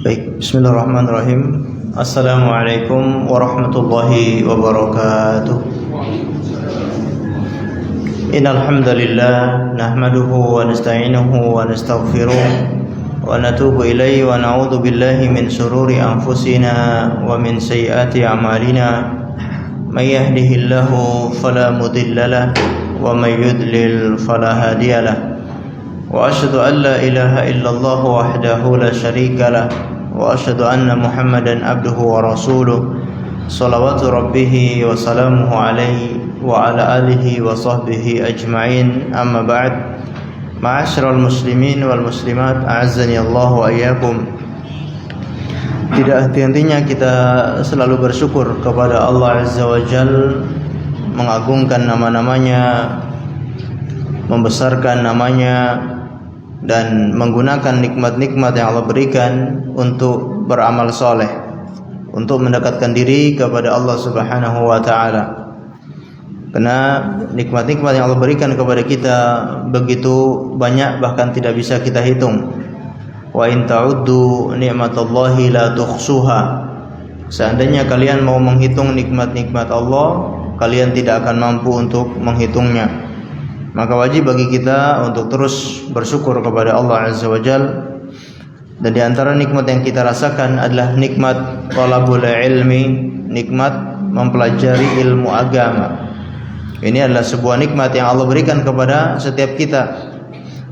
Baik, bismillahirrahmanirrahim. Assalamualaikum warahmatullahi wabarakatuh. Innal hamdalillah nahmaduhu wa nasta'inuhu wa nastaghfiruh wa natubu ilaihi wa na'udzu billahi min shururi anfusina wa min sayyiati a'malina. May yahdihillahu fala mudilla lahu wa may yudlil fala hadiya lahu. وأشهد أن لا إله إلا الله وحده لا شريك له وأشهد أن محمدا عبده ورسوله صلوات ربه وسلامه عليه وعلى آله وصحبه أجمعين أما بعد معاشر المسلمين والمسلمات أعزني الله وإياكم. Tidak henti-hentinya kita selalu bersyukur kepada Allah Azza wa Jalla, mengagungkan nama-namanya, membesarkan namanya, dan menggunakan nikmat-nikmat yang Allah berikan untuk beramal soleh, untuk mendekatkan diri kepada Allah Subhanahu wa ta'ala. Karena nikmat-nikmat yang Allah berikan kepada kita begitu banyak, bahkan tidak bisa kita hitung. Wa in ta'uddu ni'matallahi la tuhsuha. Seandainya kalian mau menghitung nikmat-nikmat Allah, kalian tidak akan mampu untuk menghitungnya. Maka wajib bagi kita untuk terus bersyukur kepada Allah Azza wa Jalla. Dan di antara nikmat yang kita rasakan adalah nikmat talabul ilmi, nikmat mempelajari ilmu agama. Ini adalah sebuah nikmat yang Allah berikan kepada setiap kita.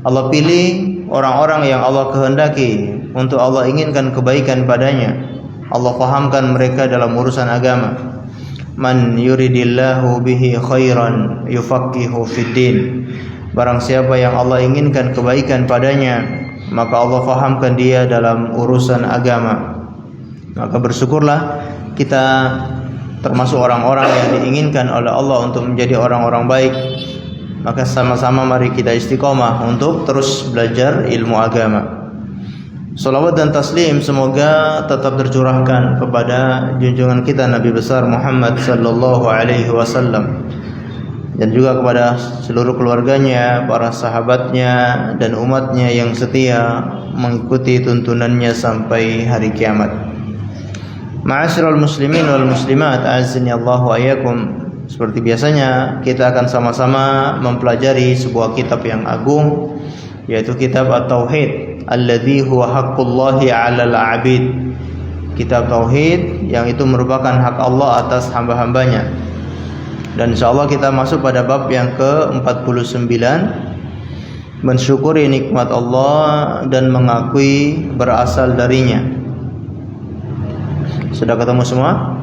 Allah pilih orang-orang yang Allah kehendaki untuk Allah inginkan kebaikan padanya. Allah fahamkan mereka dalam urusan agama. Man yuridillahu bihi khairan yufaqihu fiddin. Barang siapa yang Allah inginkan kebaikan padanya, maka Allah fahamkan dia dalam urusan agama. Maka bersyukurlah kita termasuk orang-orang yang diinginkan oleh Allah untuk menjadi orang-orang baik. Maka sama-sama mari kita istiqomah untuk terus belajar ilmu agama. Salawat dan taslim semoga tetap tercurahkan kepada junjungan kita Nabi besar Muhammad sallallahu alaihi wasallam, dan juga kepada seluruh keluarganya, para sahabatnya, dan umatnya yang setia mengikuti tuntunannya sampai hari kiamat. Ma'asyiral muslimin wal muslimat, azzani Allah wa iyyakum. Seperti biasanya kita akan sama-sama mempelajari sebuah kitab yang agung, yaitu kitab At-Tauhid alladzi huwa haqqullahi 'alal 'abid. Kitab tauhid yang itu merupakan hak Allah atas hamba-hambanya. Dan insyaallah kita masuk pada bab yang ke-49, mensyukuri nikmat Allah dan mengakui berasal darinya. Sudah ketemu semua?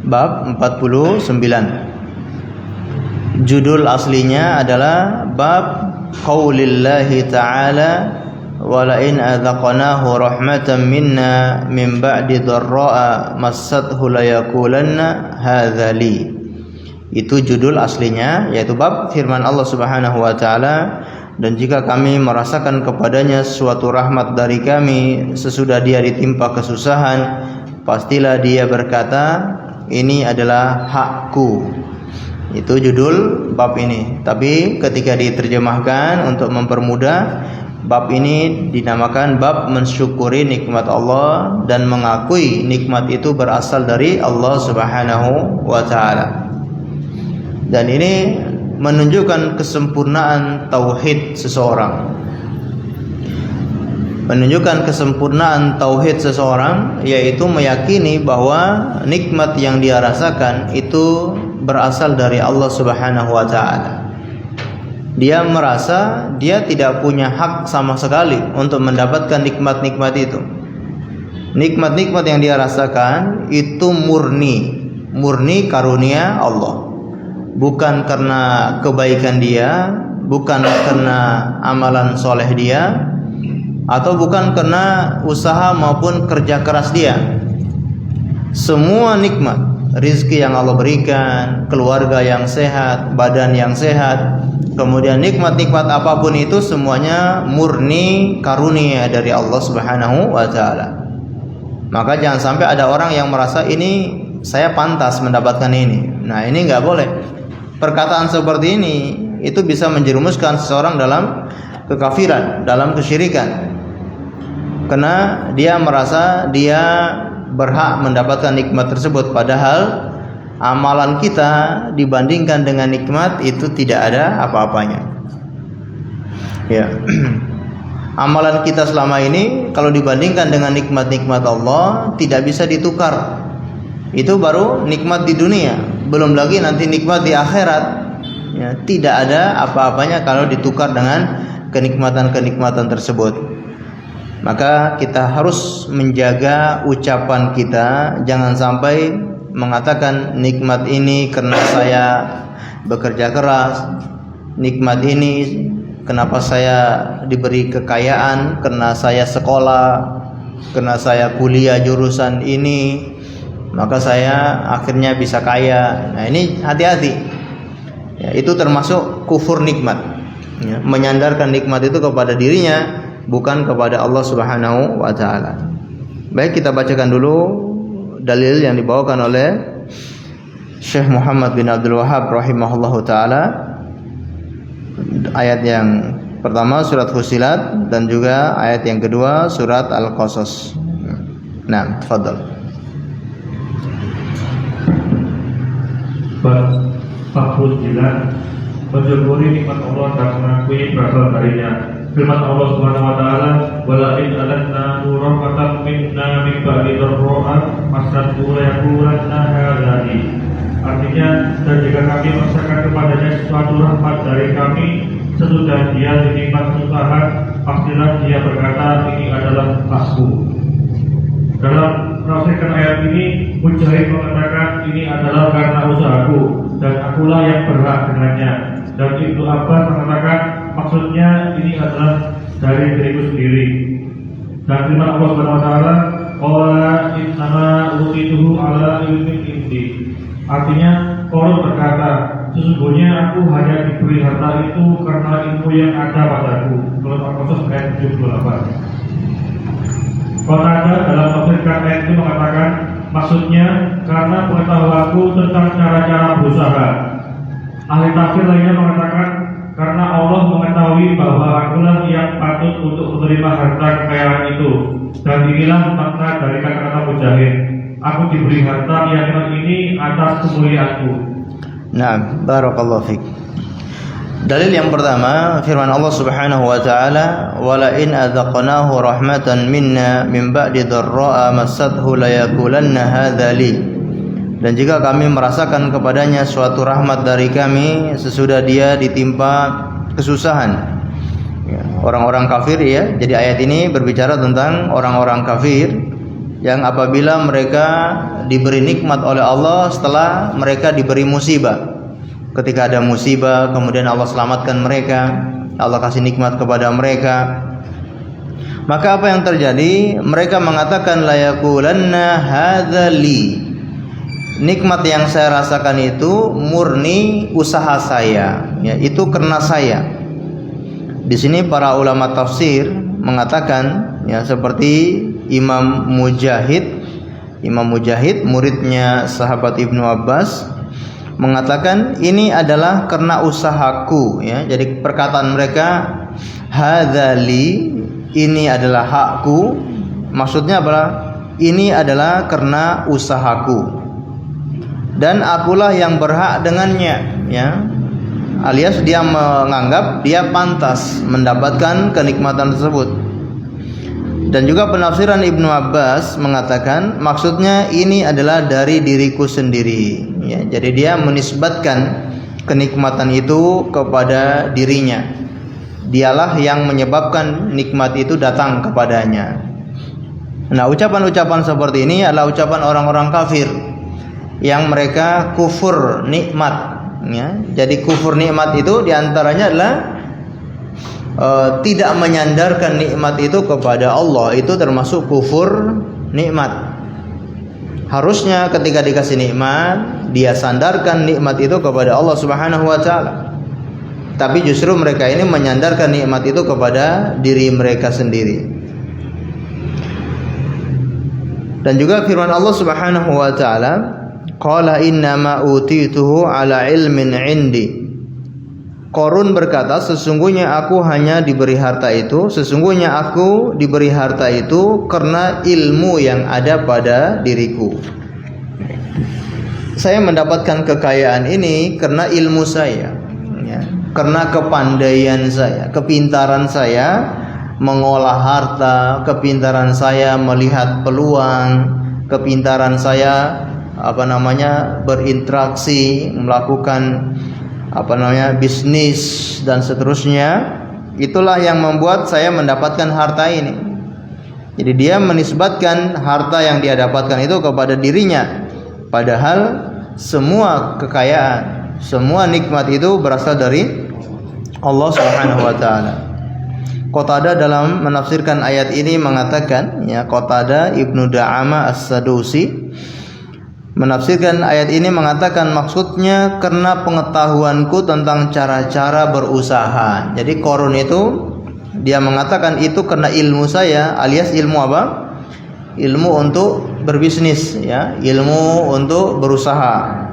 Bab 49. Judul aslinya adalah bab qaulillahi ta'ala wa la in adzaqnahu rahmatan minna min ba'di dharra'a massathu la yaqulanna hadza li. Itu judul aslinya, yaitu bab firman Allah Subhanahu wa taala, dan jika kami merasakan kepadanya suatu rahmat dari kami sesudah dia ditimpa kesusahan, pastilah dia berkata, ini adalah hakku. Itu judul bab ini. Tapi ketika diterjemahkan untuk mempermudah, bab ini dinamakan bab mensyukuri nikmat Allah dan mengakui nikmat itu berasal dari Allah Subhanahu wa taala. Dan ini menunjukkan kesempurnaan tauhid seseorang. Menunjukkan kesempurnaan tauhid seseorang, yaitu meyakini bahwa nikmat yang dia rasakan itu berasal dari Allah Subhanahu wa taala. Dia merasa dia tidak punya hak sama sekali untuk mendapatkan nikmat-nikmat itu. Nikmat-nikmat yang dia rasakan itu murni karunia Allah. Bukan karena kebaikan dia, bukan karena amalan soleh dia, atau bukan karena usaha maupun kerja keras dia. Semua nikmat, rizki yang Allah berikan, keluarga yang sehat, badan yang sehat, kemudian nikmat-nikmat apapun itu semuanya murni karunia dari Allah Subhanahu wa taala. Maka jangan sampai ada orang yang merasa ini saya pantas mendapatkan ini. Nah, ini enggak boleh. Perkataan seperti ini itu bisa menjerumuskan seseorang dalam kekafiran, dalam kesyirikan. Karena dia merasa dia berhak mendapatkan nikmat tersebut, padahal amalan kita dibandingkan dengan nikmat itu tidak ada apa-apanya. Ya. Amalan kita selama ini kalau dibandingkan dengan nikmat-nikmat Allah tidak bisa ditukar. Itu baru nikmat di dunia, belum lagi nanti nikmat di akhirat. Ya, tidak ada apa-apanya kalau ditukar dengan kenikmatan-kenikmatan tersebut. Maka kita harus menjaga ucapan kita, jangan sampai mengatakan nikmat ini karena saya bekerja keras, nikmat ini kenapa saya diberi kekayaan, karena saya sekolah, karena saya kuliah jurusan ini, maka saya akhirnya bisa kaya. Nah, ini hati-hati. Ya, itu termasuk kufur nikmat. Ya, menyandarkan nikmat itu kepada dirinya, bukan kepada Allah Subhanahu wa taala. Baik, kita bacakan dulu dalil yang dibawakan oleh Syekh Muhammad bin Abdul Wahhab rahimahullahu taala. Ayat yang pertama surat Fussilat dan juga ayat yang kedua surat Al-Qasas. Nah, tafadhal. Fakul jilan mensyukuri nikmat Allah dan mengakui berasal darinya. Firman Allah Subhanahu wa taala, "Wala in alanna rahmatan minna min ba'di dharra'a masathu la yaqulanna hadzali." Artinya, dan jika kami memaksakan kepadanya suatu rahmat dari kami sesudah dia ditimpa kesusahan, pastilah dia berkata, "Ini adalah aku." Dalam menafsirkan ayat ini, Mujahid mengatakan ini adalah karena usahaku dan akulah yang berhak dengannya. Dan Ibnu Abbas mengatakan maksudnya ini adalah dari diriku sendiri. Dan firman Allah Subhanahu wa taala, "Qala innama utituhu ala ilmin indi." Artinya, Qarun berkata, sesungguhnya aku hanya diberi harta itu karena ilmu yang ada padaku. Surat Al-Qasas ayat 78. Qatadah dalam menafsirkan ayat itu mengatakan maksudnya karena pengetahuanku tentang cara-cara berusaha. Ahli tafsir lainnya mengatakan karena Allah mengetahui bahwa akulah yang patut untuk menerima harta kekayaan itu. Dan inilah makna dari kata-kata Mujahid, aku diberi harta yang ini atas kemuliaanku. Nah, barakallahu fiik. Dalil yang pertama firman Allah Subhanahu wa taala, "Wala in adzaqnahu rahmatan minna min ba'di dharra'a massathu la yaqulanna hadza li." Dan jika kami merasakan kepadanya suatu rahmat dari kami sesudah dia ditimpa kesusahan. Ya, orang-orang kafir ya. Jadi ayat ini berbicara tentang orang-orang kafir yang apabila mereka diberi nikmat oleh Allah setelah mereka diberi musibah. Ketika ada musibah, kemudian Allah selamatkan mereka, Allah kasih nikmat kepada mereka, maka apa yang terjadi? Mereka mengatakan la yaqulanna hadza li. Nikmat yang saya rasakan itu murni usaha saya, ya, itu karena saya. Di sini para ulama tafsir mengatakan, ya, seperti Imam Mujahid muridnya sahabat Ibnu Abbas mengatakan ini adalah karena usahaku, ya. Jadi perkataan mereka hadzali, ini adalah hakku, maksudnya apa? Ini adalah karena usahaku dan akulah yang berhak dengannya, ya. Alias dia menganggap dia pantas mendapatkan kenikmatan tersebut. Dan juga penafsiran Ibnu Abbas mengatakan maksudnya ini adalah dari diriku sendiri, ya. Jadi dia menisbatkan kenikmatan itu kepada dirinya. Dialah yang menyebabkan nikmat itu datang kepadanya. Nah, ucapan-ucapan seperti ini adalah ucapan orang-orang kafir yang mereka kufur nikmat, ya. Jadi kufur nikmat itu diantaranya adalah tidak menyandarkan nikmat itu kepada Allah. Itu termasuk kufur nikmat. Harusnya ketika dikasih nikmat, dia sandarkan nikmat itu kepada Allah Subhanahu wa taala. Tapi justru mereka ini menyandarkan nikmat itu kepada diri mereka sendiri. Dan juga firman Allah Subhanahu wa taala, "Qala inna ma utituhu ala ilmin 'indi." Qarun berkata, sesungguhnya aku diberi harta itu karena ilmu yang ada pada diriku. Saya mendapatkan kekayaan ini karena ilmu saya, ya, karena kepandaian saya, kepintaran saya mengolah harta, kepintaran saya melihat peluang, kepintaran saya berinteraksi, melakukan bisnis dan seterusnya. Itulah yang membuat saya mendapatkan harta ini. Jadi dia menisbatkan harta yang dia dapatkan itu kepada dirinya, padahal semua kekayaan, semua nikmat itu berasal dari Allah Subhanahu wa taala. Qatadah dalam menafsirkan ayat ini mengatakan, ya, Qatadah Ibnu Da'amah As-Sadusi menafsirkan ayat ini mengatakan maksudnya karena pengetahuanku tentang cara-cara berusaha. Jadi Qarun itu dia mengatakan itu karena ilmu saya, alias ilmu apa? Ilmu untuk berbisnis, ya, ilmu untuk berusaha.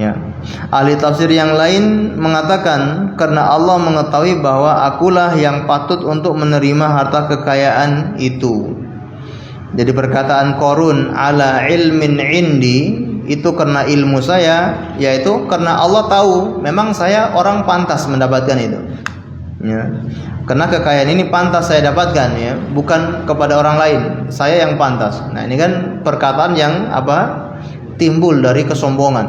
Ya. Ahli tafsir yang lain mengatakan karena Allah mengetahui bahwa akulah yang patut untuk menerima harta kekayaan itu. Jadi perkataan Qarun ala ilmin indi itu karena ilmu saya, yaitu karena Allah tahu memang saya orang pantas mendapatkan itu, ya. Karena kekayaan ini pantas saya dapatkan, ya, bukan kepada orang lain, saya yang pantas. Nah, ini kan perkataan yang timbul dari kesombongan,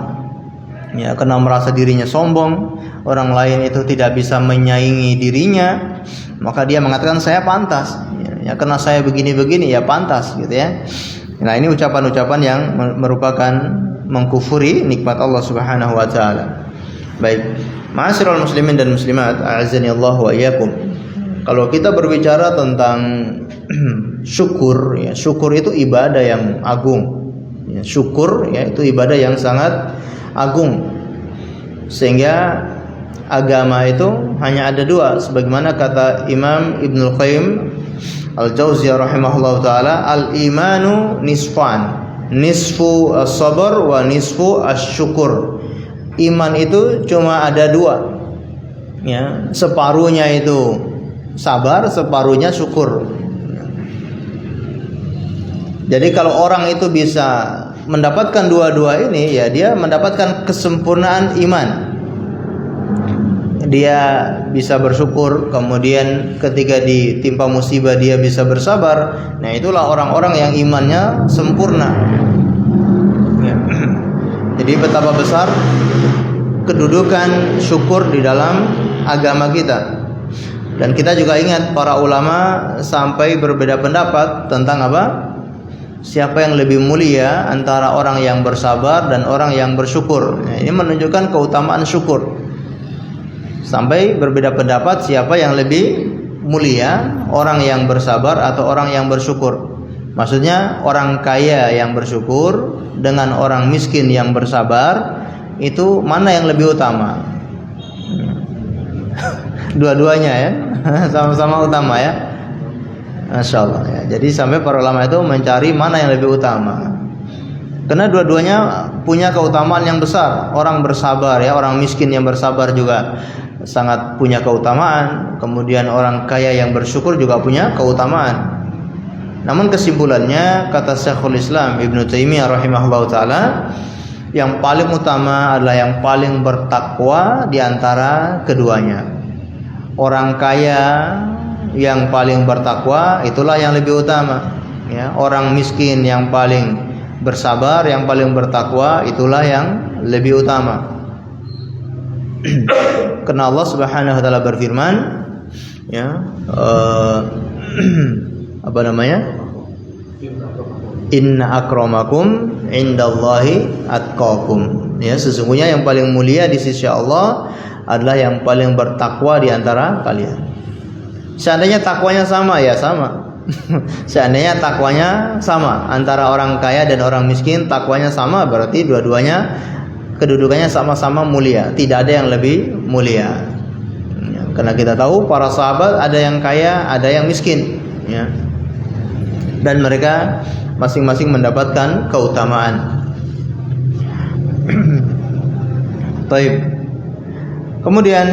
ya, karena merasa dirinya sombong, orang lain itu tidak bisa menyaingi dirinya, maka dia mengatakan saya pantas, ya, karena saya begini-begini ya pantas, gitu ya. Nah, ini ucapan-ucapan yang merupakan mengkufuri nikmat Allah Subhanahu wa taala. Baik, ma'asyiral muslimin dan muslimat, a'azzani Allah wa iyyakum. Kalau kita berbicara tentang syukur, ya, syukur itu ibadah yang agung. Ya, syukur, ya, itu ibadah yang sangat agung. Sehingga agama itu hanya ada dua, sebagaimana kata Imam Ibnul Qayyim Al-Jauziyah rahimahullah taala, al-imanu nisfan, nisfu as-sabr wa nisfu asy-syukur. Iman itu cuma ada dua, ya, separuhnya itu sabar, separuhnya syukur. Jadi kalau orang itu bisa mendapatkan dua-dua ini, ya, dia mendapatkan kesempurnaan iman. Dia bisa bersyukur, kemudian ketika ditimpa musibah dia bisa bersabar. Nah, itulah orang-orang yang imannya sempurna, ya. Jadi betapa besar kedudukan syukur di dalam agama kita. Dan kita juga ingat para ulama sampai berbeda pendapat tentang apa? Siapa yang lebih mulia antara orang yang bersabar dan orang yang bersyukur. Nah, ini menunjukkan keutamaan syukur. Sampai berbeda pendapat siapa yang lebih mulia, orang yang bersabar atau orang yang bersyukur. Maksudnya orang kaya yang bersyukur dengan orang miskin yang bersabar, itu mana yang lebih utama? Dua-duanya, ya, sama-sama utama, ya. Masya Allah, ya. Jadi sampai para ulama itu mencari mana yang lebih utama, karena dua-duanya punya keutamaan yang besar. Orang bersabar, ya, orang miskin yang bersabar juga sangat punya keutamaan. Kemudian orang kaya yang bersyukur juga punya keutamaan. Namun kesimpulannya, kata Syekhul Islam Ibnu Taimiyah rahimahullah taala, yang paling utama adalah yang paling bertakwa di antara keduanya. Orang kaya yang paling bertakwa itulah yang lebih utama, ya. Orang miskin yang paling bersabar, yang paling bertakwa itulah yang lebih utama. Karena Allah Subhanahu wa taala berfirman, ya, Inna akramakum indallahi atqakum. Ya, sesungguhnya yang paling mulia di sisi Allah adalah yang paling bertakwa di antara kalian. Seandainya takwanya sama, ya sama. Seandainya takwanya sama antara orang kaya dan orang miskin, takwanya sama, berarti dua-duanya kedudukannya sama-sama mulia, tidak ada yang lebih mulia. Ya, karena kita tahu para sahabat ada yang kaya, ada yang miskin, ya. Dan mereka masing-masing mendapatkan keutamaan. Baik. Kemudian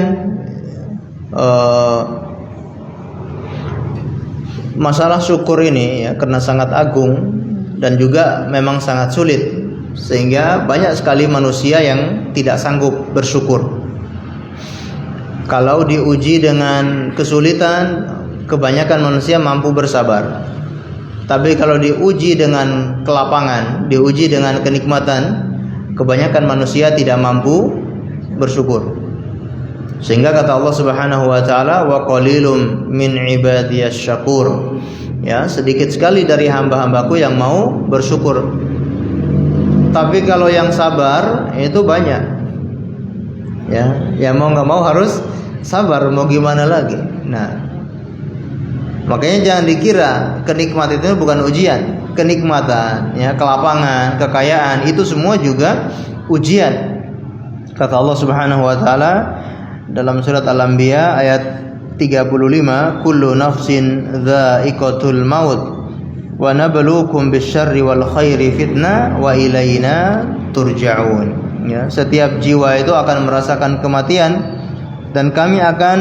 masalah syukur ini ya, karena sangat agung dan juga memang sangat sulit, sehingga banyak sekali manusia yang tidak sanggup bersyukur. Kalau diuji dengan kesulitan, kebanyakan manusia mampu bersabar. Tapi kalau diuji dengan kelapangan, diuji dengan kenikmatan, kebanyakan manusia tidak mampu bersyukur. Sehingga kata Allah Subhanahu wa taala, wa qalilum min ibadiyasy syakur. Ya, sedikit sekali dari hamba-hambaku yang mau bersyukur. Tapi kalau yang sabar itu banyak. Ya, yang mau nggak mau harus sabar, mau gimana lagi. Nah, makanya jangan dikira kenikmatan itu bukan ujian. Kenikmatan, ya, kelapangan, kekayaan itu semua juga ujian. Kata Allah Subhanahu wa taala dalam surat Al-Anbiya ayat 35, kullu nafsin dha'iqatul maut wa nabluukum bisyarri wal khairi fitnah wa ilaina turja'un. Ya, setiap jiwa itu akan merasakan kematian dan kami akan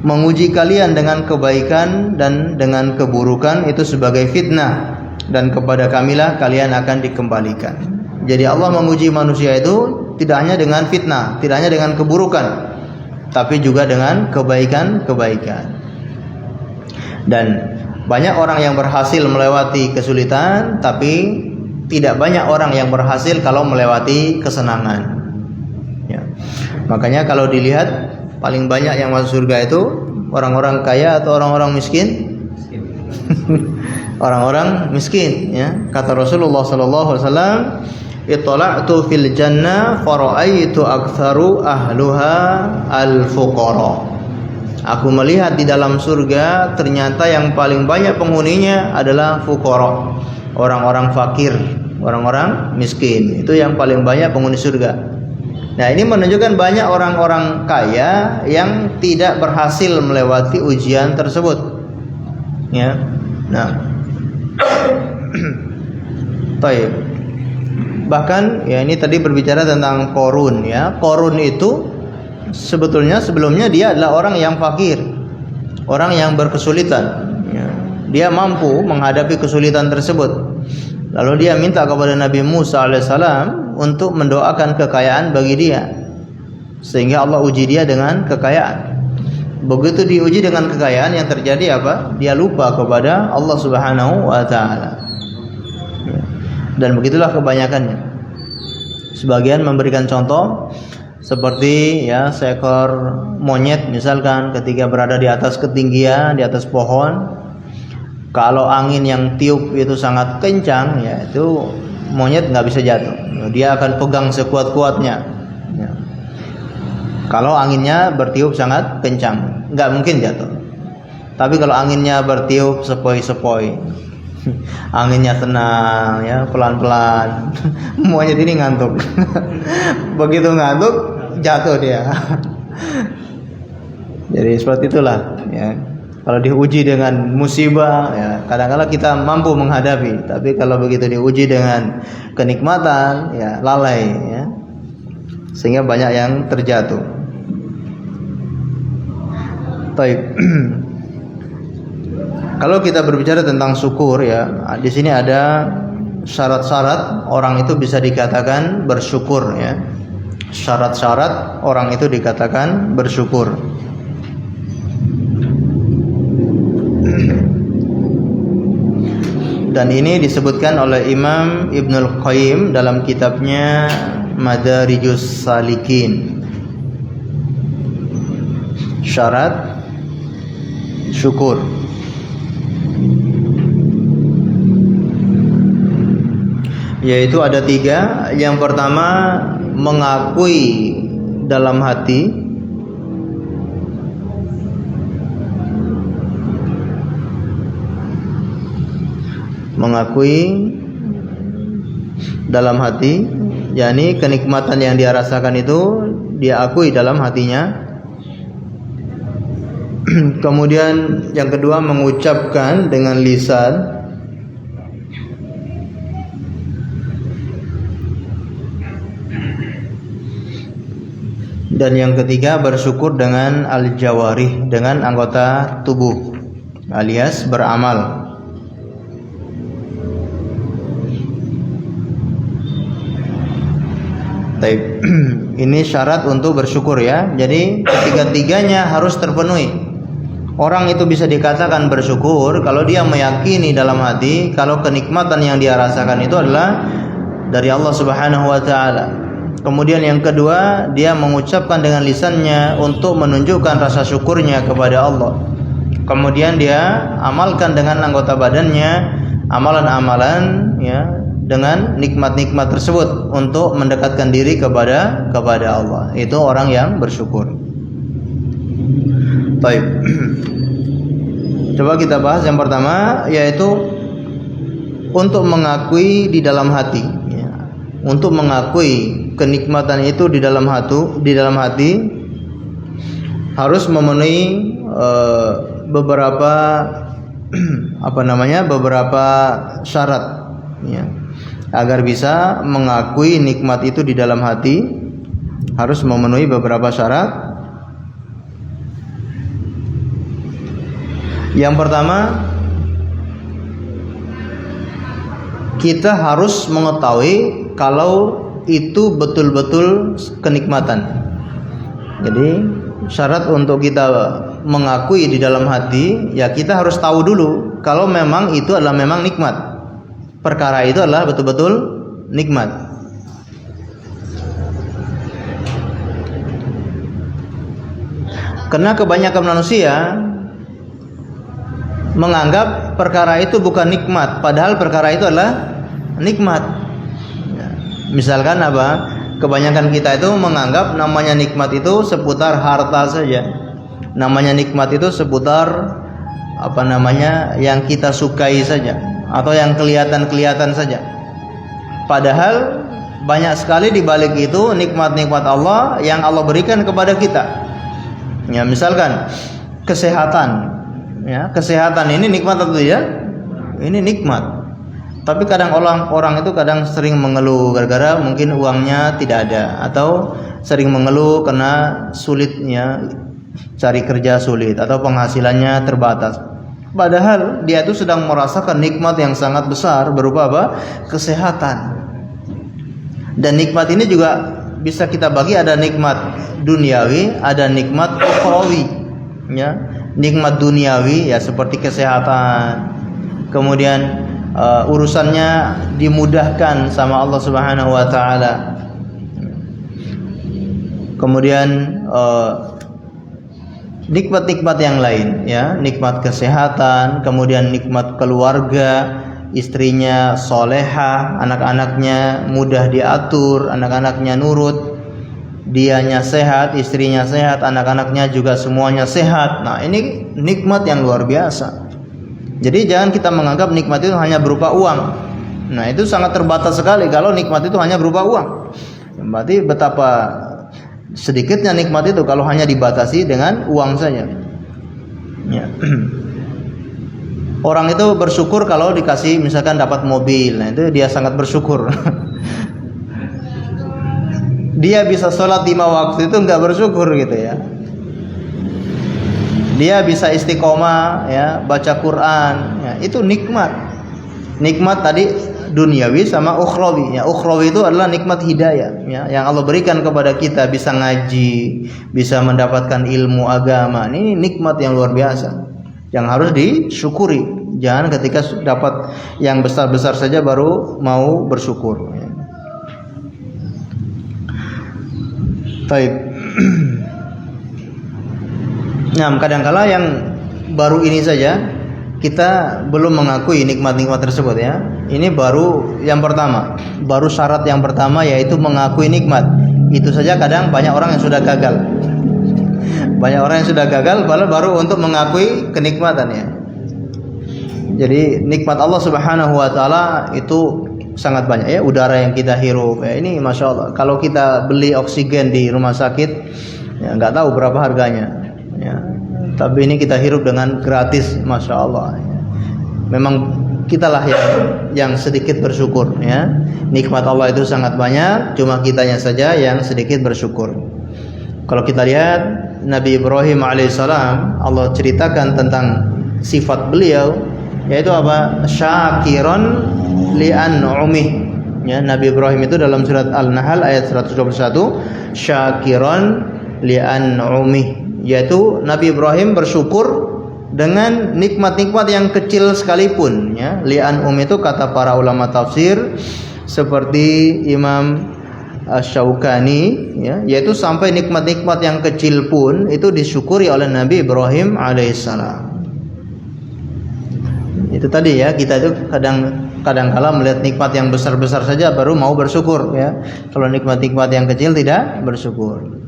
menguji kalian dengan kebaikan dan dengan keburukan itu sebagai fitnah, dan kepada kamilah kalian akan dikembalikan. Jadi Allah menguji manusia itu tidak hanya dengan fitnah, tidak hanya dengan keburukan, tapi juga dengan kebaikan-kebaikan. Dan banyak orang yang berhasil melewati kesulitan, tapi tidak banyak orang yang berhasil kalau melewati kesenangan. Ya. Makanya kalau dilihat paling banyak yang masuk surga itu orang-orang kaya atau orang-orang miskin? Orang-orang miskin. Ya. Kata Rasulullah SAW, ittala'tu fil jannah fara'aitu aktsaru ahluha al-fuqara. Aku melihat di dalam surga ternyata yang paling banyak penghuninya adalah fuqara, orang-orang fakir, orang-orang miskin. Itu yang paling banyak penghuni surga. Nah, ini menunjukkan banyak orang-orang kaya yang tidak berhasil melewati ujian tersebut. Ya. Nah. Baik. Bahkan ya ini tadi berbicara tentang Qarun ya. Qarun itu sebetulnya sebelumnya dia adalah orang yang fakir, orang yang berkesulitan ya. Dia mampu menghadapi kesulitan tersebut. Lalu dia minta kepada Nabi Musa alaihissalam untuk mendoakan kekayaan bagi dia, sehingga Allah uji dia dengan kekayaan. Begitu diuji dengan kekayaan, yang terjadi apa? Dia lupa kepada Allah Subhanahu wa taala. Dan begitulah kebanyakannya. Sebagian memberikan contoh seperti ya seekor monyet misalkan ketika berada di atas ketinggian, di atas pohon, kalau angin yang tiup itu sangat kencang, ya itu monyet nggak bisa jatuh. Dia akan pegang sekuat-kuatnya. Ya. Kalau anginnya bertiup sangat kencang, nggak mungkin jatuh. Tapi kalau anginnya bertiup sepoi-sepoi, anginnya tenang, ya pelan-pelan, monyet ini ngantuk. Begitu ngantuk, jatuh dia. Jadi seperti itulah. Ya. Kalau diuji dengan musibah, ya kadang-kadang kita mampu menghadapi. Tapi kalau begitu diuji dengan kenikmatan, ya lalai, ya. Sehingga banyak yang terjatuh. Baik. Kalau kita berbicara tentang syukur, ya di sini ada syarat-syarat orang itu bisa dikatakan bersyukur, ya. Syarat-syarat orang itu dikatakan bersyukur. Dan ini disebutkan oleh Imam Ibnul Qayyim dalam kitabnya Madarijus Salikin. Syarat syukur. Yaitu ada 3. Yang pertama, mengakui dalam hati. Mengakui dalam hati, yakni kenikmatan yang dia rasakan itu dia akui dalam hatinya. Kemudian yang kedua, mengucapkan dengan lisan. Dan yang ketiga, bersyukur dengan al-jawarih, dengan anggota tubuh alias beramal. Baik. Ini syarat untuk bersyukur ya. Jadi ketiga-tiganya harus terpenuhi. Orang itu bisa dikatakan bersyukur kalau dia meyakini dalam hati kalau kenikmatan yang dia rasakan itu adalah dari Allah Subhanahu wa taala. Kemudian yang kedua, dia mengucapkan dengan lisannya untuk menunjukkan rasa syukurnya kepada Allah. Kemudian dia amalkan dengan anggota badannya amalan-amalan ya dengan nikmat-nikmat tersebut untuk mendekatkan diri kepada Allah. Itu orang yang bersyukur. Baik. Coba kita bahas yang pertama, yaitu untuk mengakui di dalam hati ya. Untuk mengakui kenikmatan itu di dalam hati harus memenuhi beberapa beberapa syarat ya. Agar bisa mengakui nikmat itu di dalam hati harus memenuhi beberapa syarat. Yang pertama, kita harus mengetahui kalau itu betul-betul kenikmatan. Jadi syarat untuk kita mengakui di dalam hati ya kita harus tahu dulu kalau memang itu adalah memang nikmat. Perkara itu adalah betul-betul nikmat. Karena kebanyakan manusia menganggap perkara itu bukan nikmat, padahal perkara itu adalah nikmat. Misalkan apa? Kebanyakan kita itu menganggap namanya nikmat itu seputar harta saja. Namanya nikmat itu seputar yang kita sukai saja atau yang kelihatan saja. Padahal banyak sekali di balik itu nikmat-nikmat Allah yang Allah berikan kepada kita. Ya, misalkan kesehatan. Ya, kesehatan ini nikmat atau tidak? Ini nikmat. Tapi kadang orang itu kadang sering mengeluh gara-gara mungkin uangnya tidak ada, atau sering mengeluh karena sulitnya cari kerja sulit atau penghasilannya terbatas. Padahal dia itu sedang merasakan nikmat yang sangat besar berupa apa? Kesehatan. Dan nikmat ini juga bisa kita bagi, ada nikmat duniawi, ada nikmat ukhrawi. Ya, nikmat duniawi ya seperti kesehatan. Kemudian urusannya dimudahkan sama Allah Subhanahu wa taala. Kemudian nikmat-nikmat yang lain ya, nikmat kesehatan, kemudian nikmat keluarga, istrinya solehah, anak-anaknya mudah diatur, anak-anaknya nurut, dianya sehat, istrinya sehat, anak-anaknya juga semuanya sehat. Nah, ini nikmat yang luar biasa. Jadi jangan kita menganggap nikmat itu hanya berupa uang. Nah, itu sangat terbatas sekali kalau nikmat itu hanya berupa uang. Berarti betapa sedikitnya nikmat itu kalau hanya dibatasi dengan uang saja. Ya. Orang itu bersyukur kalau dikasih misalkan dapat mobil. Nah, itu dia sangat bersyukur. Dia bisa sholat 5 waktu itu enggak bersyukur gitu ya. Dia bisa istiqomah ya, baca Quran ya, itu nikmat. Nikmat tadi duniawi sama ukhrawi ya. Ukhrawi itu adalah nikmat hidayah ya, yang Allah berikan kepada kita, bisa ngaji, bisa mendapatkan ilmu agama. Ini nikmat yang luar biasa yang harus disyukuri. Jangan ketika dapat yang besar-besar saja baru mau bersyukur ya. Baik. Nah, kadang-kala yang baru ini saja kita belum mengakui nikmat-nikmat tersebut ya. Ini baru yang pertama, baru syarat yang pertama yaitu mengakui nikmat. Itu saja kadang banyak orang yang sudah gagal. Banyak orang yang sudah gagal baru untuk mengakui kenikmatannya. Jadi nikmat Allah Subhanahu wa taala itu sangat banyak ya, udara yang kita hirup ya, ini Masya Allah. Kalau kita beli oksigen di rumah sakit ya nggak tahu berapa harganya ya, tapi ini kita hirup dengan gratis, Masya Allah ya. Memang kitalah yang sedikit bersyukur ya. Nikmat Allah itu sangat banyak, cuma kitanya saja yang sedikit bersyukur. Kalau kita lihat Nabi Ibrahim alaihissalam, Allah ceritakan tentang sifat beliau, yaitu apa? Syakiron li'an'umih. Ya, Nabi Ibrahim itu dalam surat Al-Nahl ayat 121, syakiron li'an'umih, yaitu Nabi Ibrahim bersyukur dengan nikmat-nikmat yang kecil sekalipun, ya. Li'an'um itu kata para ulama tafsir seperti Imam Asy-Syaukani, ya, yaitu sampai nikmat-nikmat yang kecil pun itu disyukuri oleh Nabi Ibrahim alaihissalam. Itu tadi ya, kita itu kadang-kala melihat nikmat yang besar-besar saja baru mau bersyukur, ya. Kalau nikmat-nikmat yang kecil tidak bersyukur.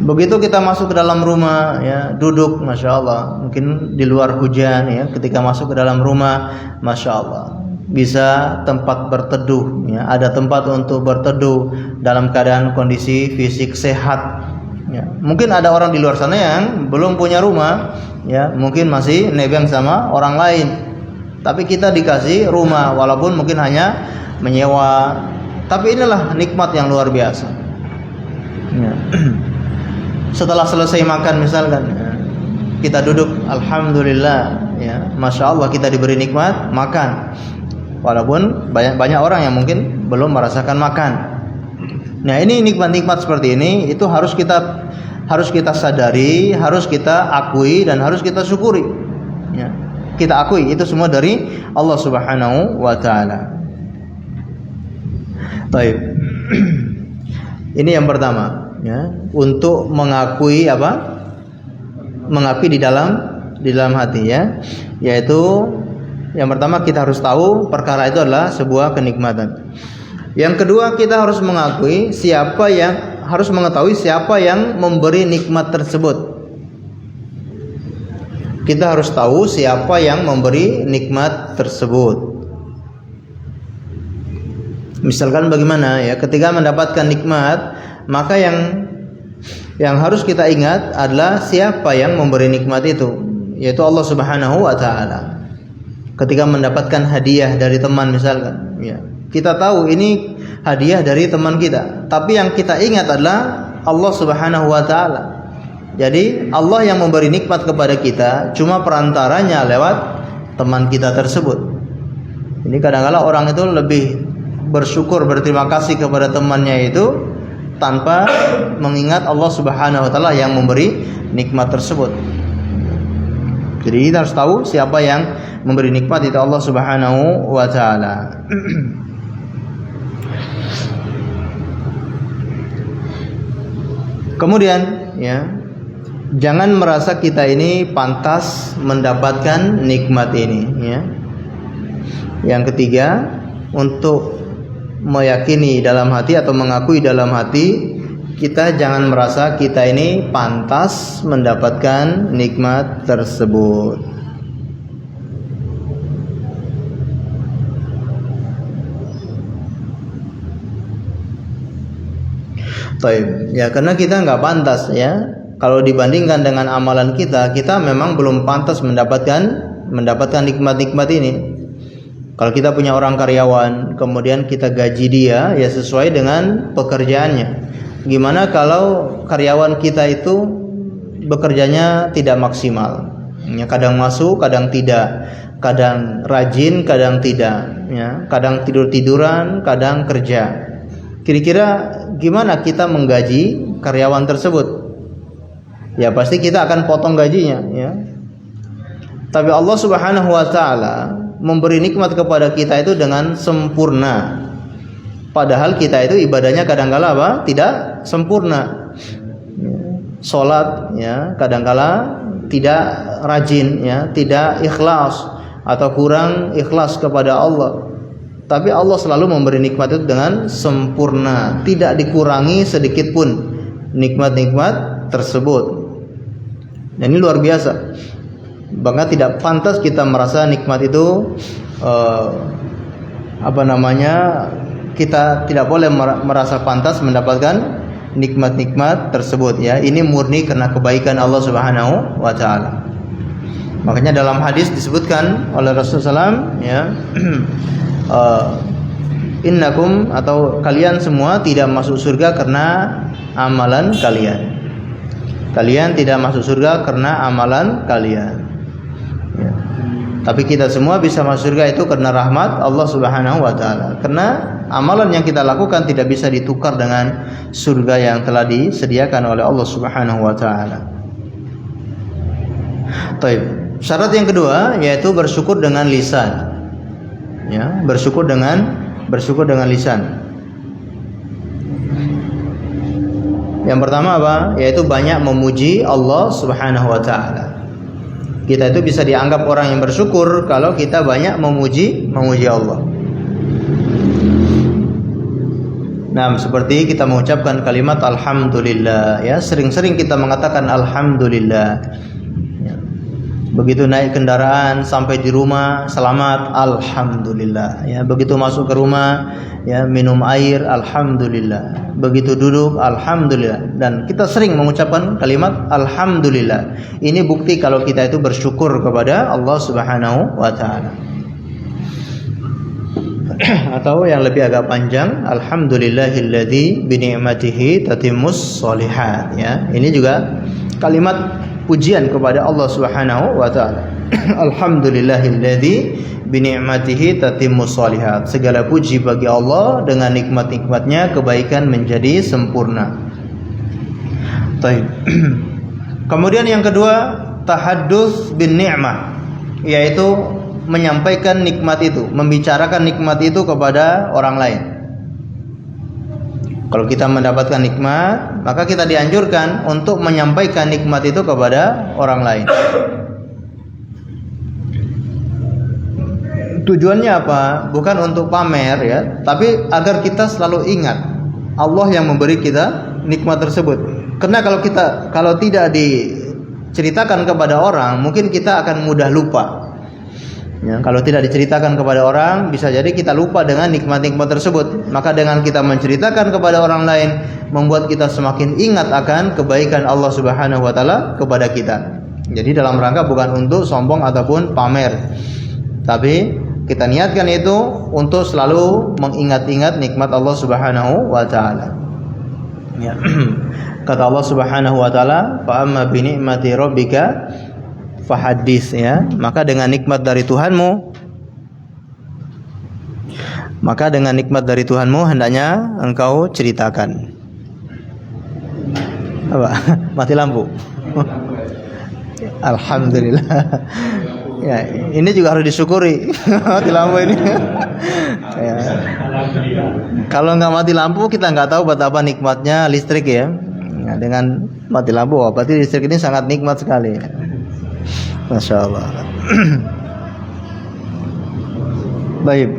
Begitu kita masuk ke dalam rumah, ya, duduk, masya Allah. Mungkin di luar hujan, ya, ketika masuk ke dalam rumah, masya Allah, bisa tempat berteduh, ya, ada tempat untuk berteduh dalam keadaan kondisi fisik sehat. Ya. Mungkin ada orang di luar sana yang belum punya rumah, ya, mungkin masih nebeng sama orang lain. Tapi kita dikasih rumah, walaupun mungkin hanya menyewa. Tapi inilah nikmat yang luar biasa. Ya. Setelah selesai makan misalkan, ya, kita duduk, alhamdulillah, ya, masya Allah kita diberi nikmat makan. Walaupun banyak orang yang mungkin belum merasakan makan. Nah, ini nikmat-nikmat seperti ini itu harus kita sadari, harus kita akui dan harus kita syukuri. Ya, kita akui itu semua dari Allah Subhanahu wa taala. Baik. Ini yang pertama, ya, untuk mengakui apa? Mengakui di dalam hati, ya. Yaitu yang pertama kita harus tahu perkara itu adalah sebuah kenikmatan. Yang kedua, kita harus mengetahui siapa yang memberi nikmat tersebut. Kita harus tahu siapa yang memberi nikmat tersebut. Misalkan bagaimana, ya, ketika mendapatkan nikmat, maka yang harus kita ingat adalah siapa yang memberi nikmat itu, yaitu Allah Subhanahu wa taala. Ketika mendapatkan hadiah dari teman misalkan, ya, kita tahu ini hadiah dari teman kita, tapi yang kita ingat adalah Allah Subhanahu wa taala. Jadi Allah yang memberi nikmat kepada kita, cuma perantaranya lewat teman kita tersebut. Ini kadang-kadang orang itu lebih bersyukur, berterima kasih kepada temannya itu tanpa mengingat Allah Subhanahu wa taala yang memberi nikmat tersebut. Jadi kita harus tahu siapa yang memberi nikmat, itu Allah Subhanahu wa taala. Kemudian, ya, jangan merasa kita ini pantas mendapatkan nikmat ini, ya. Yang ketiga, untuk meyakini dalam hati atau mengakui dalam hati, kita jangan merasa kita ini pantas mendapatkan nikmat tersebut. Baik, ya, karena kita nggak pantas, ya. Kalau dibandingkan dengan amalan kita memang belum pantas mendapatkan nikmat-nikmat ini. Kalau kita punya orang karyawan, kemudian kita gaji dia, ya, sesuai dengan pekerjaannya. Gimana kalau karyawan kita itu bekerjanya tidak maksimal, ya, kadang masuk, kadang tidak, kadang rajin, kadang tidak, ya, kadang tidur-tiduran, kadang kerja. Kira-kira gimana kita menggaji karyawan tersebut? Ya, pasti kita akan potong gajinya, ya. Tapi Allah Subhanahu wa taala memberi nikmat kepada kita itu dengan sempurna. Padahal kita itu ibadahnya kadang-kala apa? Tidak sempurna. Salat, ya, kadang-kala tidak rajin, ya, tidak ikhlas atau kurang ikhlas kepada Allah. Tapi Allah selalu memberi nikmat itu dengan sempurna, tidak dikurangi sedikit pun nikmat-nikmat tersebut. Dan ini luar biasa. Bahkan tidak pantas kita merasa nikmat itu kita tidak boleh merasa pantas mendapatkan nikmat-nikmat tersebut, ya. Ini murni karena kebaikan Allah Subhanahu wa taala. Makanya dalam hadis disebutkan oleh Rasulullah SAW, ya, innakum, atau kalian semua tidak masuk surga karena amalan kalian. Kalian tidak masuk surga karena amalan kalian. Ya. Tapi kita semua bisa masuk surga itu karena rahmat Allah Subhanahu wa taala. Karena amalan yang kita lakukan tidak bisa ditukar dengan surga yang telah disediakan oleh Allah Subhanahu wa taala. Baik. Syarat yang kedua yaitu bersyukur dengan lisan. Ya, bersyukur dengan lisan. Yang pertama apa? Yaitu banyak memuji Allah Subhanahu wa taala. Kita itu bisa dianggap orang yang bersyukur kalau kita banyak memuji Allah. Nah, seperti kita mengucapkan kalimat alhamdulillah, ya, sering-sering kita mengatakan alhamdulillah. Ya. Begitu naik kendaraan sampai di rumah selamat alhamdulillah. Ya, begitu masuk ke rumah ya minum air alhamdulillah. Begitu duduk alhamdulillah. Dan kita sering mengucapkan kalimat alhamdulillah. Ini bukti kalau kita itu bersyukur kepada Allah Subhanahu wa taala. Atau yang lebih agak panjang alhamdulillahilladzi bi ni'matihi tatimmus sholihat, ya. Ini juga kalimat pujian kepada Allah Subhanahu wa taala. Alhamdulillahilladzi bi ni'matihi tatimmus sholihat. Segala puji bagi Allah, dengan nikmat-nikmatnya kebaikan menjadi sempurna. Baik. Kemudian yang kedua, tahadduts bin ni'mah, yaitu menyampaikan nikmat itu, membicarakan nikmat itu kepada orang lain. Kalau kita mendapatkan nikmat, maka kita dianjurkan untuk menyampaikan nikmat itu kepada orang lain. Tujuannya apa? Bukan untuk pamer, ya, tapi agar kita selalu ingat Allah yang memberi kita nikmat tersebut. Karena kalau tidak diceritakan kepada orang, mungkin kita akan mudah lupa. Ya, kalau tidak diceritakan kepada orang, bisa jadi kita lupa dengan nikmat-nikmat tersebut. Maka dengan kita menceritakan kepada orang lain, membuat kita semakin ingat akan kebaikan Allah Subhanahu wa taala kepada kita. Jadi dalam rangka bukan untuk sombong ataupun pamer, tapi kita niatkan itu untuk selalu mengingat-ingat nikmat Allah Subhanahu wa taala. Ya. Kata Allah Subhanahu wa taala, "Fa amma bi ni'mati rabbika fahadis", ya. Maka dengan nikmat dari Tuhanmu hendaknya engkau ceritakan. Apa? Mati lampu. Alhamdulillah. Ya, ini juga harus disyukuri. Mati lampu ini. Ya. Kalau nggak mati lampu, kita nggak tahu betapa nikmatnya listrik, ya. Nah, dengan mati lampu, berarti listrik ini sangat nikmat sekali. Masya Allah. Baik.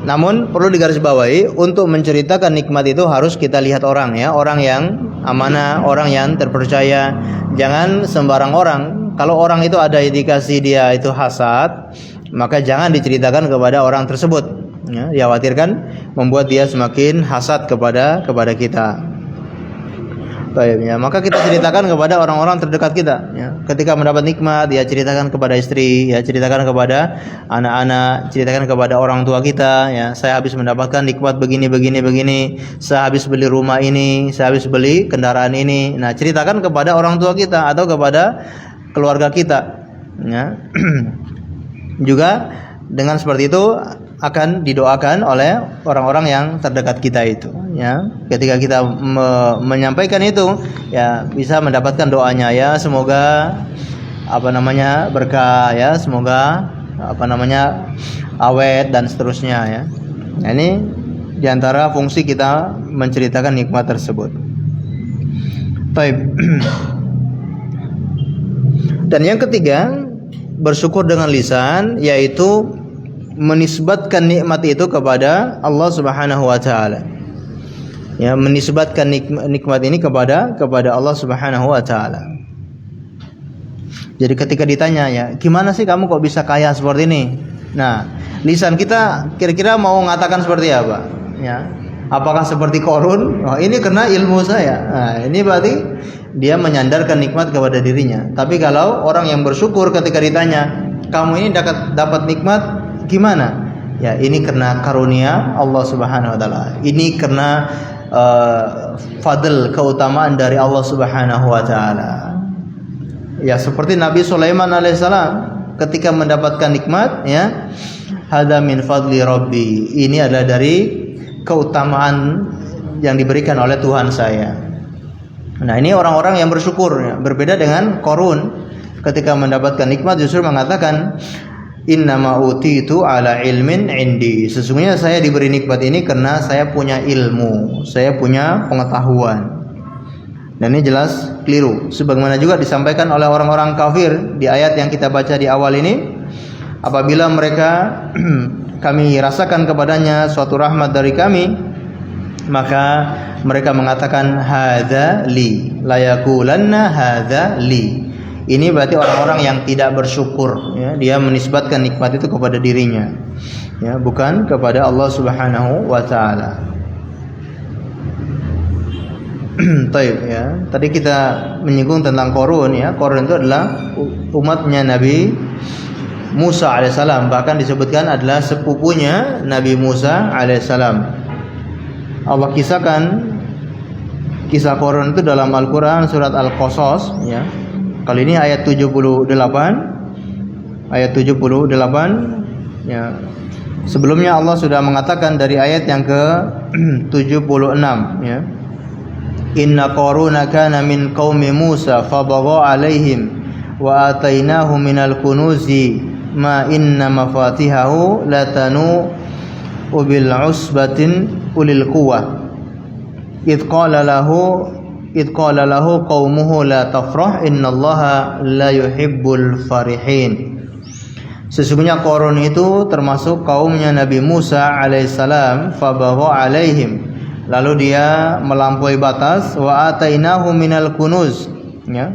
Namun perlu digarisbawahi, untuk menceritakan nikmat itu harus kita lihat orang, ya, orang yang amanah, orang yang terpercaya. Jangan sembarang orang. Kalau orang itu ada indikasi dia itu hasad, maka jangan diceritakan kepada orang tersebut. Ya, dikhawatirkan membuat dia semakin hasad kepada kita. Baik, ya. Maka kita ceritakan kepada orang-orang terdekat kita, ya. Ketika mendapat nikmat, ya ceritakan kepada istri, ya ceritakan kepada anak-anak, ceritakan kepada orang tua kita, ya. Saya habis mendapatkan nikmat begini. Saya habis beli rumah ini, saya habis beli kendaraan ini. Nah, ceritakan kepada orang tua kita atau kepada keluarga kita, ya. Juga dengan seperti itu akan didoakan oleh orang-orang yang terdekat kita itu, ya. Ketika kita menyampaikan itu, ya bisa mendapatkan doanya, ya, semoga berkah, ya, semoga awet dan seterusnya, ya. Nah, ini diantara fungsi kita menceritakan nikmat tersebut. Baik. Dan yang ketiga, bersyukur dengan lisan, yaitu menisbatkan nikmat itu kepada Allah Subhanahu wa taala. Ya, menisbatkan nikmat ini kepada Allah Subhanahu wa taala. Jadi ketika ditanya, ya, gimana sih kamu kok bisa kaya seperti ini? Nah, lisan kita kira-kira mau mengatakan seperti apa? Ya. Apakah seperti Qarun? Oh, ini karena ilmu saya. Nah, ini berarti dia menyandarkan nikmat kepada dirinya. Tapi kalau orang yang bersyukur ketika ditanya, kamu ini dapat nikmat gimana? Ya, ini karena karunia Allah Subhanahu wa taala. Ini karena fadl, keutamaan dari Allah Subhanahu wa taala. Ya, seperti Nabi Sulaiman alaihissalam ketika mendapatkan nikmat, ya, hadza min fadli rabbi. Ini adalah dari keutamaan yang diberikan oleh Tuhan saya. Nah, ini orang-orang yang bersyukur, ya. Berbeda dengan Qarun ketika mendapatkan nikmat justru mengatakan innama utitu ala ilmin indi. Sesungguhnya saya diberi nikmat ini karena saya punya ilmu, saya punya pengetahuan. Dan ini jelas keliru. Sebagaimana juga disampaikan oleh orang-orang kafir di ayat yang kita baca di awal ini, apabila mereka kami rasakan kepadanya suatu rahmat dari kami, maka mereka mengatakan hadza li, la yaqulanna hadza li. Ini berarti orang-orang yang tidak bersyukur, ya. Dia menisbatkan nikmat itu kepada dirinya, ya, bukan kepada Allah Subhanahu wa taala. Taib, ya. Tadi kita menyinggung tentang Qarun, ya. Qarun itu adalah umatnya Nabi Musa alaihissalam, bahkan disebutkan adalah sepupunya Nabi Musa alaihissalam. Allah kisahkan kisah Qarun itu dalam Al-Quran surat Al-Qasas, ya. Kali ini ayat 78. Ayat 78, ya. Sebelumnya Allah sudah mengatakan dari ayat yang ke-76, ya. Inna Qaruna kana min qaumi Musa fabagha alaihim wa atainahu minal kunuzi ma inna mafatihahu latanu bil usbatin ulil quwwah id qala lahu qaumuhu la tafrah innallaha la yuhibbul farihin. Sesungguhnya Qarun itu termasuk kaumnya Nabi Musa alaihissalam. Fabagha alaihim, lalu dia melampaui batas. Wa atainahu minal kunuz, ya.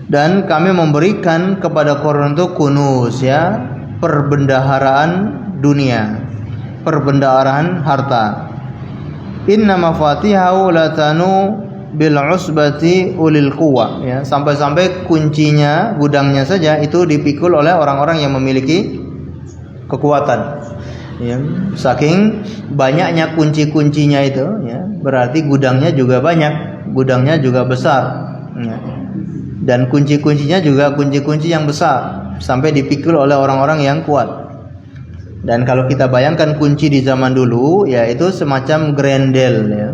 Dan kami memberikan kepada Qarun itu kunuz, ya, perbendaharaan dunia, perbendaharaan harta. Inna mafatihahu latanu bil usbati ulil quwwah, ya, sampai-sampai kuncinya, gudangnya saja itu dipikul oleh orang-orang yang memiliki kekuatan, ya. Saking banyaknya kunci-kuncinya itu, ya, berarti gudangnya juga banyak, gudangnya juga besar, ya. Dan kunci-kuncinya juga kunci-kunci yang besar sampai dipikul oleh orang-orang yang kuat. Dan kalau kita bayangkan kunci di zaman dulu, ya, itu semacam grendel, ya.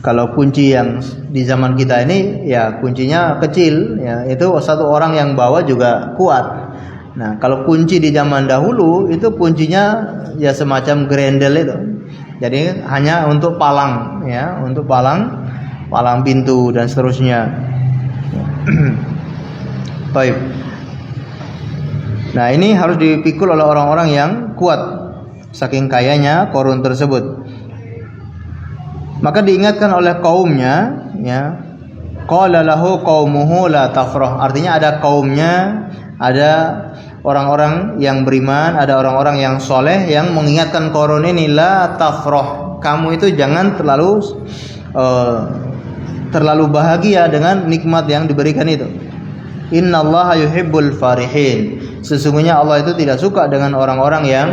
Kalau kunci yang di zaman kita ini, ya, kuncinya kecil, ya, itu satu orang yang bawa juga kuat. Nah, kalau kunci di zaman dahulu itu kuncinya, ya, semacam grendel itu. Jadi hanya untuk palang, ya, untuk palang pintu dan seterusnya. Baik. Nah, ini harus dipikul oleh orang-orang yang kuat, saking kayanya Qarun tersebut. Maka diingatkan oleh kaumnya, ya, qala lahu qaumuhu la tafrah. Artinya ada kaumnya, ada orang-orang yang beriman, ada orang-orang yang soleh yang mengingatkan Qarun ini, la tafrah, kamu itu jangan terlalu bahagia dengan nikmat yang diberikan itu. Innallaha yuhibbul farihin. Sesungguhnya Allah itu tidak suka dengan orang-orang yang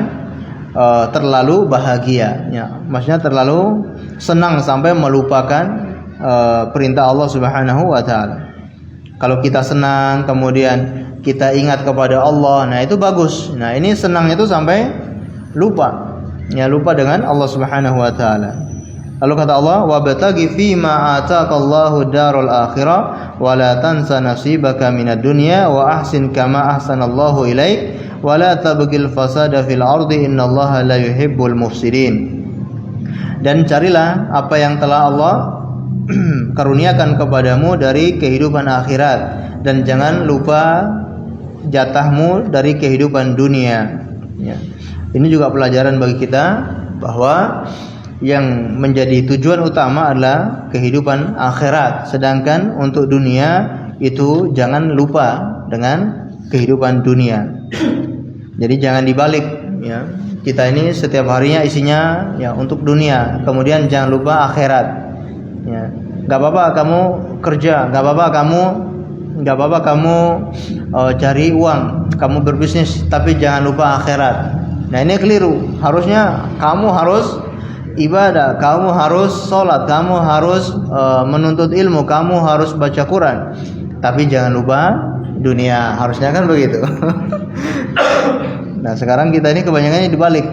terlalu bahagia, ya. Maksudnya terlalu senang sampai melupakan perintah Allah Subhanahu wa taala. Kalau kita senang kemudian kita ingat kepada Allah, nah itu bagus. Nah, ini senang itu sampai lupa, ya, lupa dengan Allah Subhanahu wa taala. Lalu kata Allah, wabtaghi fima ataqallahu darul akhirah wa la tansa nasibaka minad dunya wa ahsin kama ahsanallahu ilaik wa la tabghil fasada fil ardi innallaha la yuhibbul mufsidin. Dan carilah apa yang telah Allah karuniakan kepadamu dari kehidupan akhirat, dan jangan lupa jatahmu dari kehidupan dunia, ya. Ini juga pelajaran bagi kita bahwa yang menjadi tujuan utama adalah kehidupan akhirat, sedangkan untuk dunia itu jangan lupa dengan kehidupan dunia. Jadi jangan dibalik, ya. Kita ini setiap harinya isinya, ya, untuk dunia, kemudian jangan lupa akhirat, ya. Gak apa-apa kamu kerja, gak apa-apa kamu cari uang, kamu berbisnis, tapi jangan lupa akhirat. Nah, ini keliru. Harusnya kamu harus ibadah, kamu harus sholat, kamu harus menuntut ilmu, kamu harus baca Quran. Tapi jangan lupa dunia, harusnya kan begitu. Nah sekarang kita ini kebanyakannya dibalik.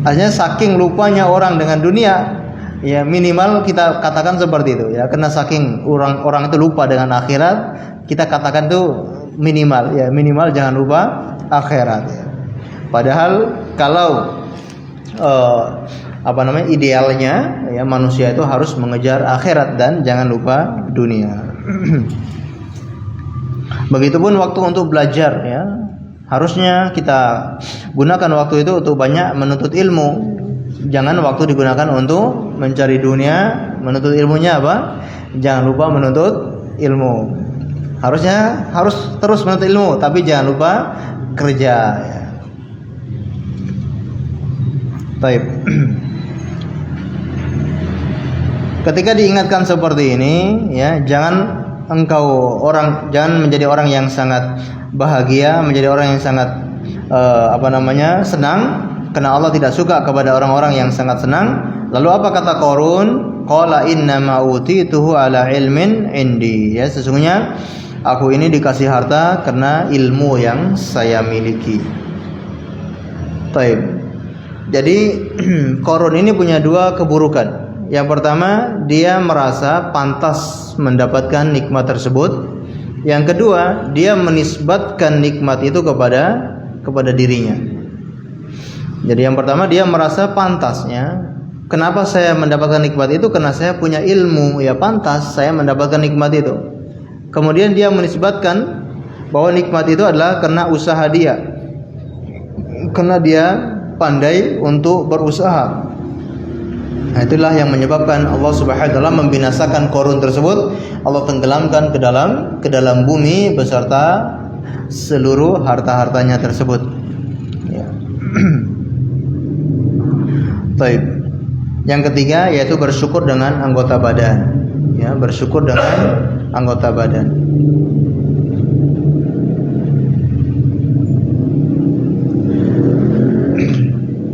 Artinya saking lupanya orang dengan dunia, ya minimal kita katakan seperti itu ya. Karena saking orang itu lupa dengan akhirat, kita katakan itu minimal ya, minimal jangan lupa akhirat ya. Padahal kalau idealnya ya manusia itu harus mengejar akhirat dan jangan lupa dunia. Begitupun waktu untuk belajar ya, harusnya kita gunakan waktu itu untuk banyak menuntut ilmu. Jangan waktu digunakan untuk mencari dunia. Menuntut ilmunya apa? Jangan lupa menuntut ilmu. Harusnya harus terus menuntut ilmu, tapi jangan lupa kerja ya. Baik. Ketika diingatkan seperti ini ya, jangan menjadi orang yang sangat bahagia, menjadi orang yang sangat senang, karena Allah tidak suka kepada orang-orang yang sangat senang. Lalu apa kata Qarun? Qala inna ma utituhu ala ilmin indi. Ya, sesungguhnya aku ini dikasih harta karena ilmu yang saya miliki. Baik. Jadi Qarun ini punya dua keburukan. Yang pertama, dia merasa pantas mendapatkan nikmat tersebut. Yang kedua, dia menisbatkan nikmat itu kepada dirinya. Jadi yang pertama, dia merasa pantasnya. Kenapa saya mendapatkan nikmat itu? Karena saya punya ilmu, ya pantas saya mendapatkan nikmat itu. Kemudian dia menisbatkan bahwa nikmat itu adalah karena usaha dia, karena dia pandai untuk berusaha. Nah, itulah yang menyebabkan Allah Subhanahu wa taala membinasakan Qarun tersebut. Allah tenggelamkan ke dalam bumi beserta seluruh harta-hartanya tersebut. Ya. Baik. Yang ketiga yaitu bersyukur dengan anggota badan. Ya, bersyukur dengan anggota badan.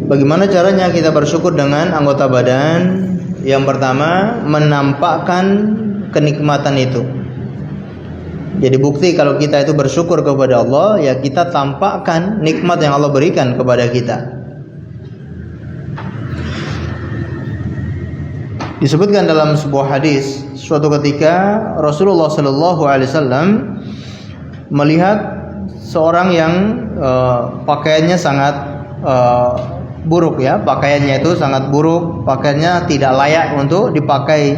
Bagaimana caranya kita bersyukur dengan anggota badan? Yang pertama, menampakkan kenikmatan itu. Jadi bukti kalau kita itu bersyukur kepada Allah, ya kita tampakkan nikmat yang Allah berikan kepada kita. Disebutkan dalam sebuah hadis, suatu ketika Rasulullah SAW melihat seorang yang pakaiannya sangat buruk ya, pakaiannya itu sangat buruk, pakaiannya tidak layak untuk dipakai.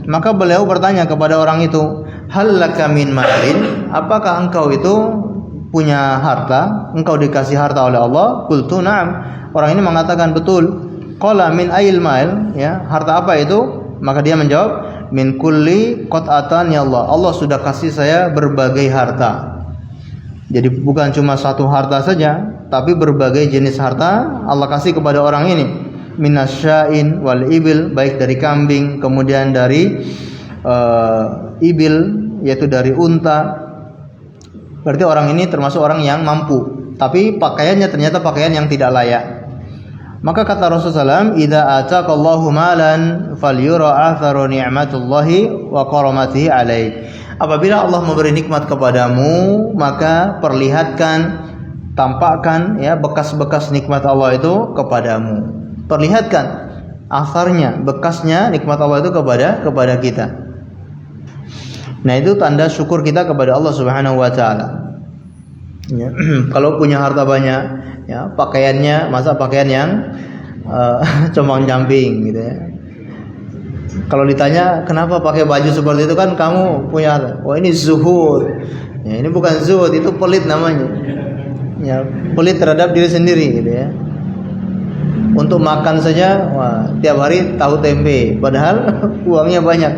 Maka beliau bertanya kepada orang itu, hal laka min malin, apakah engkau itu punya harta, engkau dikasih harta oleh Allah? Qultu na'am. Orang ini mengatakan betul. Qala min ayil mal, ya, harta apa itu? Maka dia menjawab, min kulli qat'atan ya Allah. Allah sudah kasih saya berbagai harta. Jadi bukan cuma satu harta saja, tapi berbagai jenis harta Allah kasih kepada orang ini. Minasyain wal ibil, baik dari kambing, kemudian dari ibil, yaitu dari unta. Berarti orang ini termasuk orang yang mampu, tapi pakaiannya ternyata pakaian yang tidak layak. Maka kata Rasulullah SAW, idza ataqallahu malan falyura atharu ni'matullahi wa karamatihi alaik. Apabila Allah memberi nikmat kepadamu, maka perlihatkan, tampakkan ya bekas-bekas nikmat Allah itu kepadamu. Perlihatkan asarnya, bekasnya nikmat Allah itu kepada kita. Nah, itu tanda syukur kita kepada Allah Subhanahu wa taala. Ya, kalau punya harta banyak, ya pakaiannya masa pakaian yang compang-camping gitu ya. Kalau ditanya kenapa pakai baju seperti itu, kan kamu punya, wah ini zuhud. Ya, ini bukan zuhud, itu pelit namanya. Ya, pelit terhadap diri sendiri gitu ya. Untuk makan saja, wah, tiap hari tahu tempe, padahal uangnya banyak.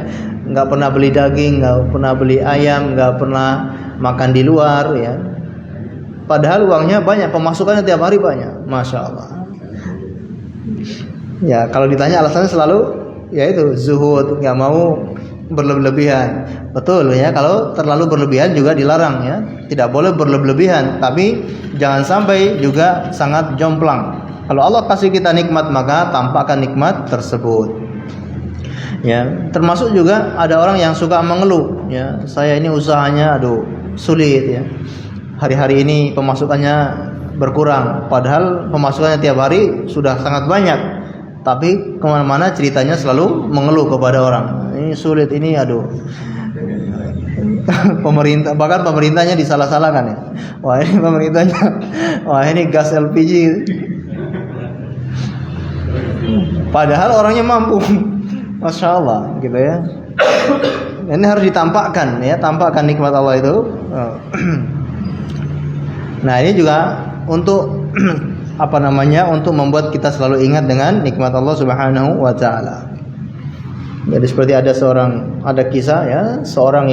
Nggak pernah beli daging, nggak pernah beli ayam, nggak pernah makan di luar ya. Padahal uangnya banyak, pemasukannya tiap hari banyak, masya Allah. Ya, kalau ditanya alasannya selalu ya itu zuhud, nggak mau berlebihan. Betul ya, kalau terlalu berlebihan juga dilarang ya, tidak boleh berlebihan, tapi jangan sampai juga sangat jomplang Kalau Allah kasih kita nikmat, maka tampakkan nikmat tersebut. Ya, termasuk juga ada orang yang suka mengeluh, ya, saya ini usahanya sulit, ya. Hari-hari ini pemasukannya berkurang, padahal pemasukannya tiap hari sudah sangat banyak. Tapi kemana-mana ceritanya selalu mengeluh kepada orang. Ini sulit, ini pemerintah, bahkan pemerintahnya disalah-salahkan, ya. Wah, ini pemerintahnya, wah ini gas LPG. Padahal orangnya mampu. Masya Allah, gitu ya. Ini harus ditampakkan, ya, tampakkan nikmat Allah itu. Nah, ini juga untuk untuk membuat kita selalu ingat dengan nikmat Allah Subhanahu wa taala. Jadi seperti ada kisah, ya, seorang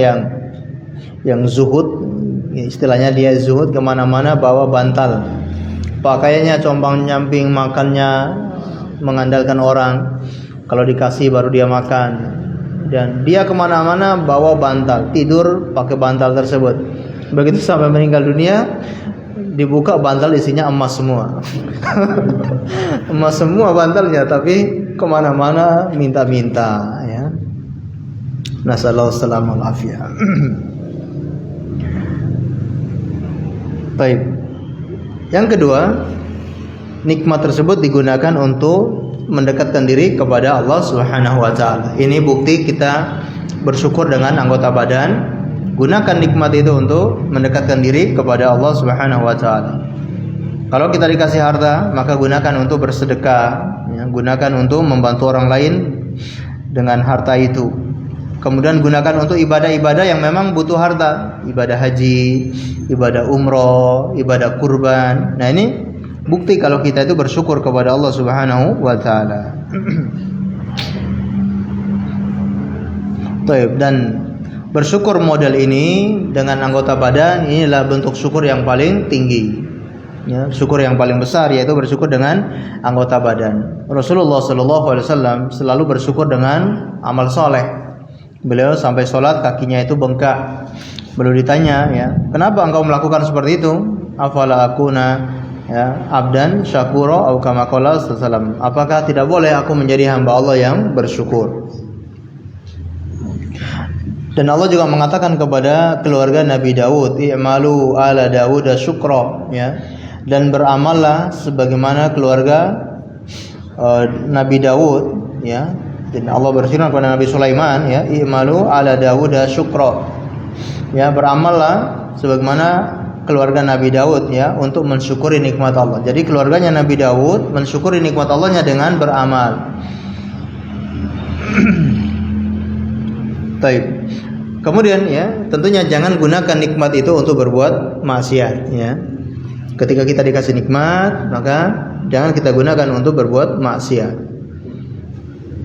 yang zuhud, istilahnya dia zuhud, kemana-mana bawa bantal, pakaiannya compang-camping, makannya mengandalkan orang, kalau dikasih baru dia makan, dan dia kemana-mana bawa bantal, tidur pakai bantal tersebut. Begitu sampai meninggal dunia, dibuka bantal isinya emas semua. Emas semua bantalnya, tapi kemana-mana minta-minta, ya. Nasallahu salamul afiyah. Baik. Yang kedua, nikmat tersebut digunakan untuk mendekatkan diri kepada Allah Subhanahu wa taala. Ini bukti kita bersyukur dengan anggota badan. Gunakan nikmat itu untuk mendekatkan diri kepada Allah Subhanahu wa taala. Kalau kita dikasih harta, maka gunakan untuk bersedekah, ya, gunakan untuk membantu orang lain dengan harta itu. Kemudian gunakan untuk ibadah-ibadah yang memang butuh harta, ibadah haji, ibadah umroh, ibadah kurban. Nah, ini bukti kalau kita itu bersyukur kepada Allah Subhanahu wa taala. Dan bersyukur model ini dengan anggota badan, inilah bentuk syukur yang paling tinggi, ya, syukur yang paling besar, yaitu bersyukur dengan anggota badan. Rasulullah SAW selalu bersyukur dengan amal soleh. Beliau sampai sholat kakinya itu bengkak. Beliau ditanya, ya, kenapa engkau melakukan seperti itu? Afala akuna, ya, abdan syakura atau kama qala sallallahu, apakah tidak boleh aku menjadi hamba Allah yang bersyukur? Dan Allah juga mengatakan kepada keluarga Nabi Daud, i'malu ala Daud syukra, ya, dan beramallah sebagaimana keluarga Nabi Daud, ya. Dan Allah berfirman kepada Nabi Sulaiman, ya, i'malu ala Daud syukra, ya, beramallah sebagaimana keluarga Nabi Daud, ya, untuk mensyukuri nikmat Allah. Jadi keluarganya Nabi Daud mensyukuri nikmat Allahnya dengan beramal. Baik. Kemudian, ya, tentunya jangan gunakan nikmat itu untuk berbuat maksiat, ya. Ketika kita dikasih nikmat, maka jangan kita gunakan untuk berbuat maksiat.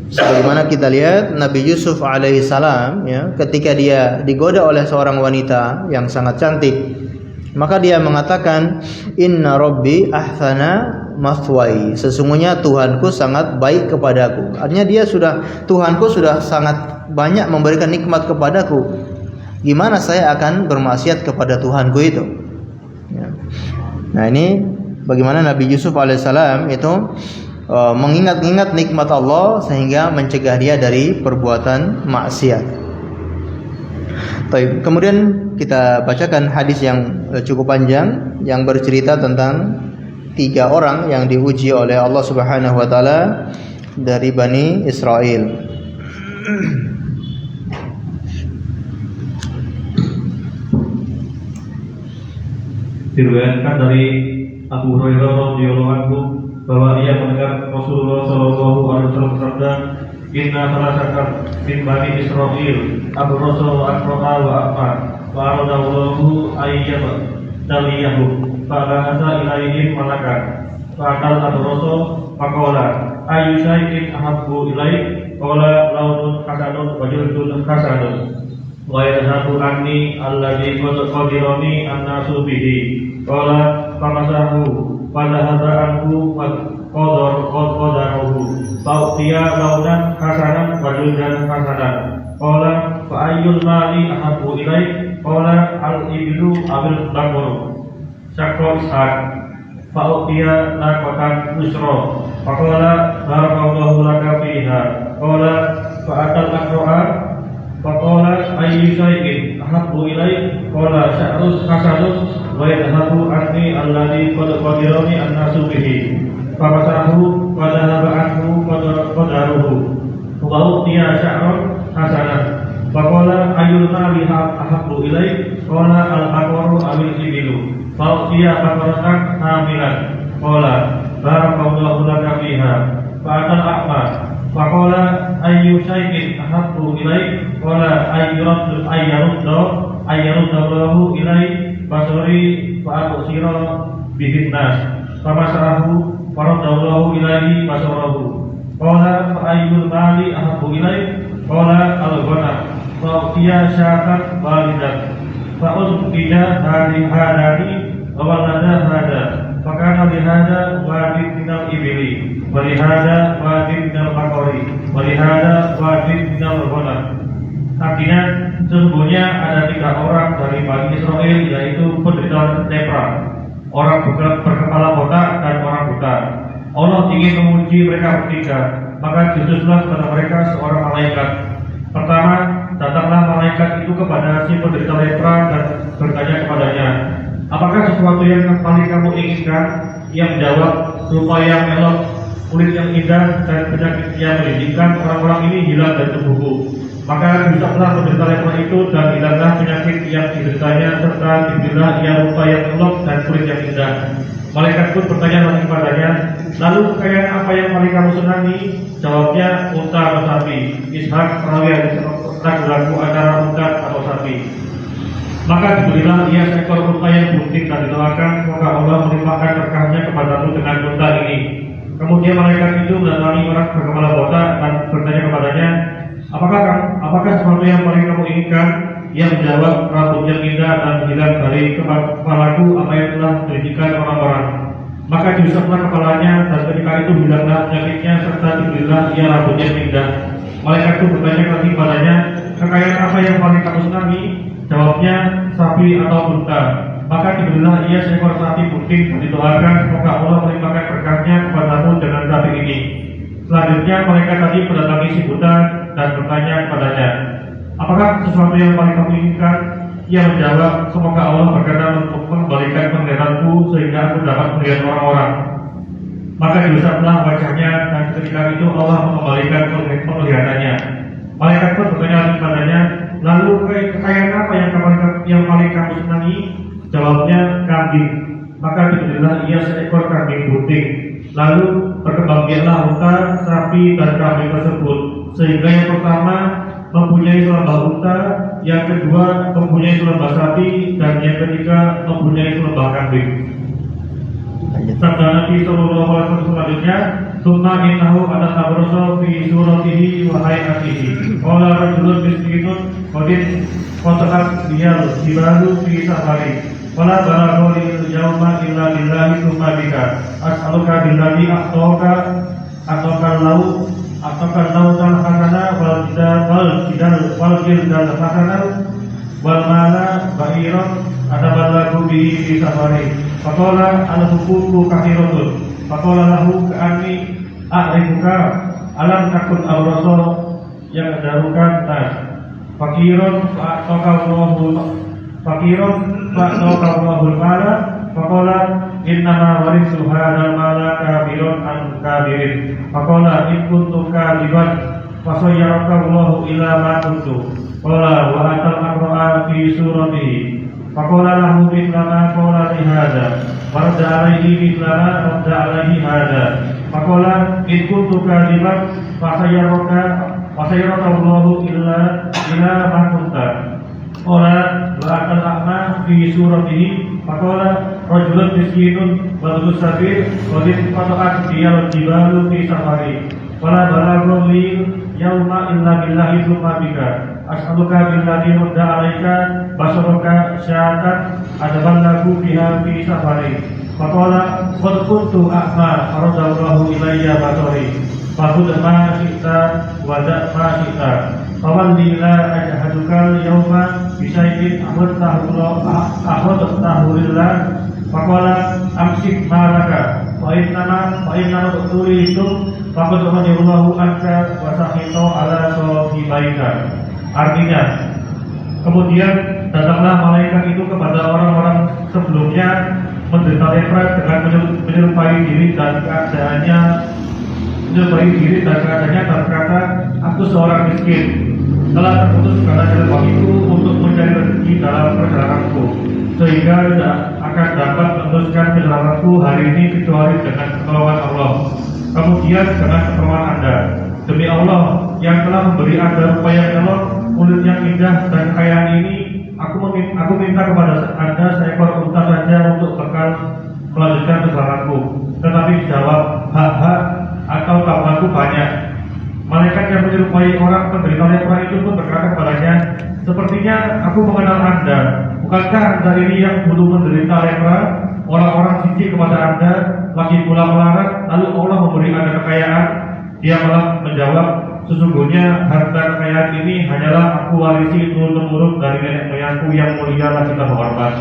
Sebagaimana kita lihat Nabi Yusuf alaihissalam, ya, ketika dia digoda oleh seorang wanita yang sangat cantik, maka dia mengatakan, inna rabbi ahsana mathwai, sesungguhnya Tuhanku sangat baik kepadaku. Artinya Tuhanku sudah sangat banyak memberikan nikmat kepadaku. Gimana saya akan bermaksiat kepada Tuhanku itu, ya. Nah, ini bagaimana Nabi Yusuf alaihissalam itu mengingat-ingat nikmat Allah sehingga mencegah dia dari perbuatan maksiat. Baik, kemudian kita bacakan hadis yang cukup panjang yang bercerita tentang 3 orang yang diuji oleh Allah Subhanahu wa taala dari Bani Israel. Diriwayatkan dari Abu Hurairah radhiyallahu anhu bahwa ia mendengar Rasulullah sallallahu alaihi wasallam bersabda, inna salasatan min Bani Israil Abu Rasul Akroha wa Akmar wa aradallahu ayyaba daliyahu fa'ahasa ilaihim malakan fa'akal Abu Rasul faqala ayyu syai'in ahabbu ilaih qala launun hasanun wa jildun hasanun wa yadhhabu anni alladhi qadirani annasu bihi qala famasahu padahada anhu qadaruhu fa'tiya launan hasanan wa jildan hasanan qala fa ayyul mali ahabbu ilaih qala al-iblu abil baqar. Syakra Ishaq. fa'utiya naqatan usra faqala barakallahu laka fiha qala fa'atal aqra'a faqala ayyu shay'in ahabbu ilaik qala sya'rus hasanus wa yadhhabu anni alladhi qad qadirani an-nasu bihi famasahu wa dhahaba anhu qadaruhu wa utiya sya'ran hasanah faqala ayyul mali ahabbu ilaik qala al-aqwaru awil ibilu fa'utiya baqaratan hamilan qala barakallahu laka fiha fa'atal a'ma faqala ayyu shay'in ahabbu ilaik qala ayyarudallahu ilaik basari fa'absira bihin nas famasarahu faradallahu ilaihi basarahu qala fa'ayyul mali ahabbu ilaik qala al-ghanam fa'utiya syatan walidan fa'udkida hadani wawalada hada fakana lihada wadid minal ibili walihada wadid minal bakori walihada wadid minal ghanam. Artinya sesungguhnya ada 3 orang dari Bani Israel, yaitu penderita lepra, orang berkepala botak dan orang buta. Allah ingin menguji mereka bertiga, maka diutuslah kepada mereka seorang malaikat. Pertama, datanglah malaikat itu kepada si penderita lepra dan bertanya kepadanya, apakah sesuatu yang paling kamu inginkan? Ia menjawab, rupa yang elok, kulit yang indah, dan penyakit yang menyedihkan orang-orang ini hilang dari tubuhku. Maka diusaplah penderita lepra itu dan hilanglah penyakit yang dideritanya, serta diberilah ia rupa yang elok dan kulit yang indah. Malaikat pun bertanya lagi kepadanya, lalu kekayaan apa yang paling kamu senangi? Jawabnya, unta atau sapi. Ishak perawi ragu-ragu antara unta atau sapi. Maka diberilah ia seekor unta yang bunting dan didoakan, semoga Allah melimpahkan berkahnya kepadamu dengan unta ini. Kemudian malaikat itu mendatangi orang berkepala botak dan bertanya kepadanya, apakah sesuatu yang paling kamu inginkan? Ia menjawab, rambut yang indah dan hilang dari kepalaku apa yang telah menjadikan orang-orang. Maka diusaplah kepalanya dan ketika itu hilanglah penyakitnya serta diberilah ia rambut yang indah. Malaikat itu bertanya lagi kepadanya, kekayaan apa yang paling kamu senangi? Jawabnya, sapi atau unta. Maka diberilah ia seekor sapi bunting dan didoakan, semoga Allah melimpahkan berkahnya kepadamu dengan sapi ini. Selanjutnya malaikat tadi mendatangi si buta dan bertanya kepadanya, apakah sesuatu yang paling kamu inginkan? Ia menjawab, semoga Allah berkenan untuk mengembalikan penglihatanku sehingga aku dapat melihat orang-orang. Maka diusaplah wajahnya dan ketika itu Allah mengembalikan penglihatannya. Malaikat pun bertanya kepadanya, lalu kekayaan apa yang paling kamu senangi? Jawabnya, kambing. Maka diberilah ia seekor kambing bunting. Lalu berkembangbiaklah unta, sapi, dan kambing tersebut, sehingga yang pertama mempunyai selambah unta, yang kedua mempunyai selambah sapi, dan yang ketiga mempunyai selambah kambing. Sabda Nabi Sallallahu Alaihi Wasallam selanjutnya, "Summa innahu ada tabarrusa fi suratihi wa hayatihi." Qala rajulun miskinun qadin qatahat biyal jibalu fi safari. Qala balagha lil yawma illa billahi summa bika. As'aluka billahi a'taka laut dan hasana wal jildal hasana wal mala ba'iran ataballagu bihi fi safari. Faqala al-huququ kathiratun. Faqala lahu ka'anni a'rifuka alam takun awrasa yang adarukan nas. Fakirun fa'taqawahul mala. Faqala innama warisu hadal mala kabirun an kabirin. Faqala in kuntu kadiban fasayyaraka Allahu ila ma kuntu. Qala wa atal aqra'a fi suratihi. Faqala lahu mithlama qala li hadza warda alaihi mithlama warda alaihi hadza. Faqala in kuntu kadiban fasayyaraka Allahu ila ma kunta. Qala wa atal a'ma fi suratihi. Faqala rajulun miskinun wa lahu sabir wa in qata'at biyal jibalu fi safari. Qala balagha li yauma illa billahi summa bika. As'aluka billahi mudda alaika basaruka syatan adaballahu biha fi safari. Faqala qad kuntu a'ma faradallahu ilayya basari. Faqud ma syi'ta wa da' ma syi'ta. Fawalli la ajhadukal yawma bisyai'in ahwadtahu lillah Faqala amsik maraka wa innama tuqturi itu faqad radiyallahu anka wa sahito ala sahibaika. Artinya, kemudian datanglah malaikat itu kepada orang-orang sebelumnya menderita lepra dengan menyerupai diri dan keadaannya dan berkata, aku seorang miskin, telah terputus segala jalan bagiku untuk mencari rezeki dalam perjalananku, sehingga tidak akan dapat meneruskan perjalananku hari ini kecuali dengan pertolongan Allah. Kemudian dengan pertolongan Anda, demi Allah yang telah memberi Anda rupa yang elok, kulit yang indah dan kekayaan ini, aku minta kepada Anda seekor unta saja untuk bekal melanjutkan perjalananku. Tetapi dijawab, hak atau tambahanku banyak. Malaikat yang menyerupai orang penderita lepra itu pun berkata kepadanya, sepertinya aku mengenal Anda. Bukankah Anda ini yang dulu menderita lepra? Orang-orang jijik kepada Anda, lagi pula melarat, lalu Allah memberi Anda kekayaan. Dia malah menjawab, sesungguhnya harta kekayaan ini hanyalah aku warisi turun-temurun dari nenek moyangku yang mulia lagi terhormat.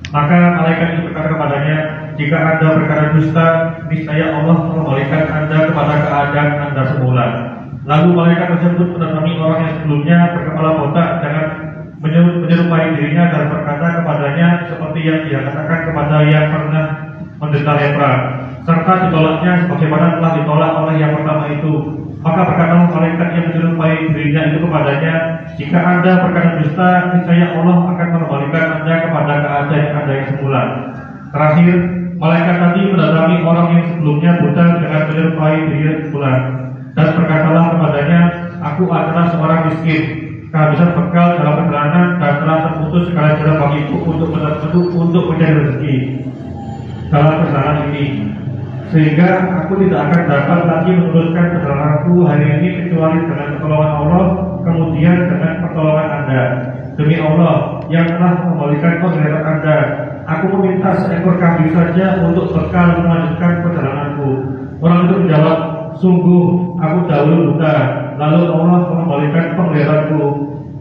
Maka malaikat itu berkata kepadanya, jika Anda berkata dusta, niscaya Allah mengembalikan Anda kepada keadaan Anda semula. Lalu malaikat tersebut mendatangi orang yang sebelumnya berkepala botak dengan menyerupai dirinya dan berkata kepadanya seperti yang dia katakan kepada yang pernah menderita lepra, serta ditolaknya sebagaimana telah ditolak oleh yang pertama itu. Maka berkatalah malaikat yang menyerupai dirinya itu kepadanya, jika Anda berkata dusta, niscaya Allah akan mengembalikan Anda kepada keadaan Anda yang semula. Terakhir, malaikat tadi mendatangi orang yang sebelumnya buta dengan menyerupai dirinya semula, dan berkatalah kepadanya, aku adalah seorang miskin, kehabisan bekal dalam perjalanan dan telah terputus segala jalan bagiku untuk mencari rezeki dalam perjalanan ini, sehingga aku tidak akan dapat lagi meneruskan perjalananku hari ini kecuali dengan pertolongan Allah, kemudian dengan pertolongan Anda. Demi Allah yang telah mengembalikan penglihatan Anda, aku meminta seekor kambing saja untuk bekal melanjutkan perjalananku. Orang itu menjawab, sungguh aku dahulu buta, lalu Allah mengembalikan penglihatanku.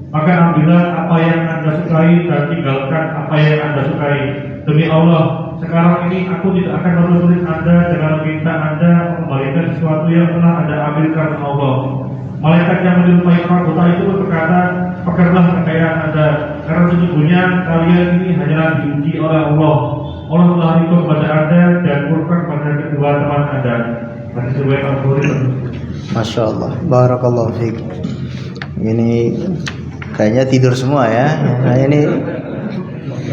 Maka ambillah apa yang Anda sukai dan tinggalkan apa yang Anda sukai. Demi Allah, sekarang ini aku tidak akan menulis Anda dengan meminta Anda mengembalikan sesuatu yang telah Anda ambil karena Allah. Malaikat yang menyerupai orang buta itu berkata, pekerlah kekayaan Anda, karena sesungguhnya kalian ini hanyalah diuji oleh Allah. Allah telah ridho kepada Anda dan murka kepada kedua teman Anda. Hadis riwayat Al-Bukhari. Masya Allah, barakallahu fiik. Ini kayaknya tidur semua ya. Nah, ini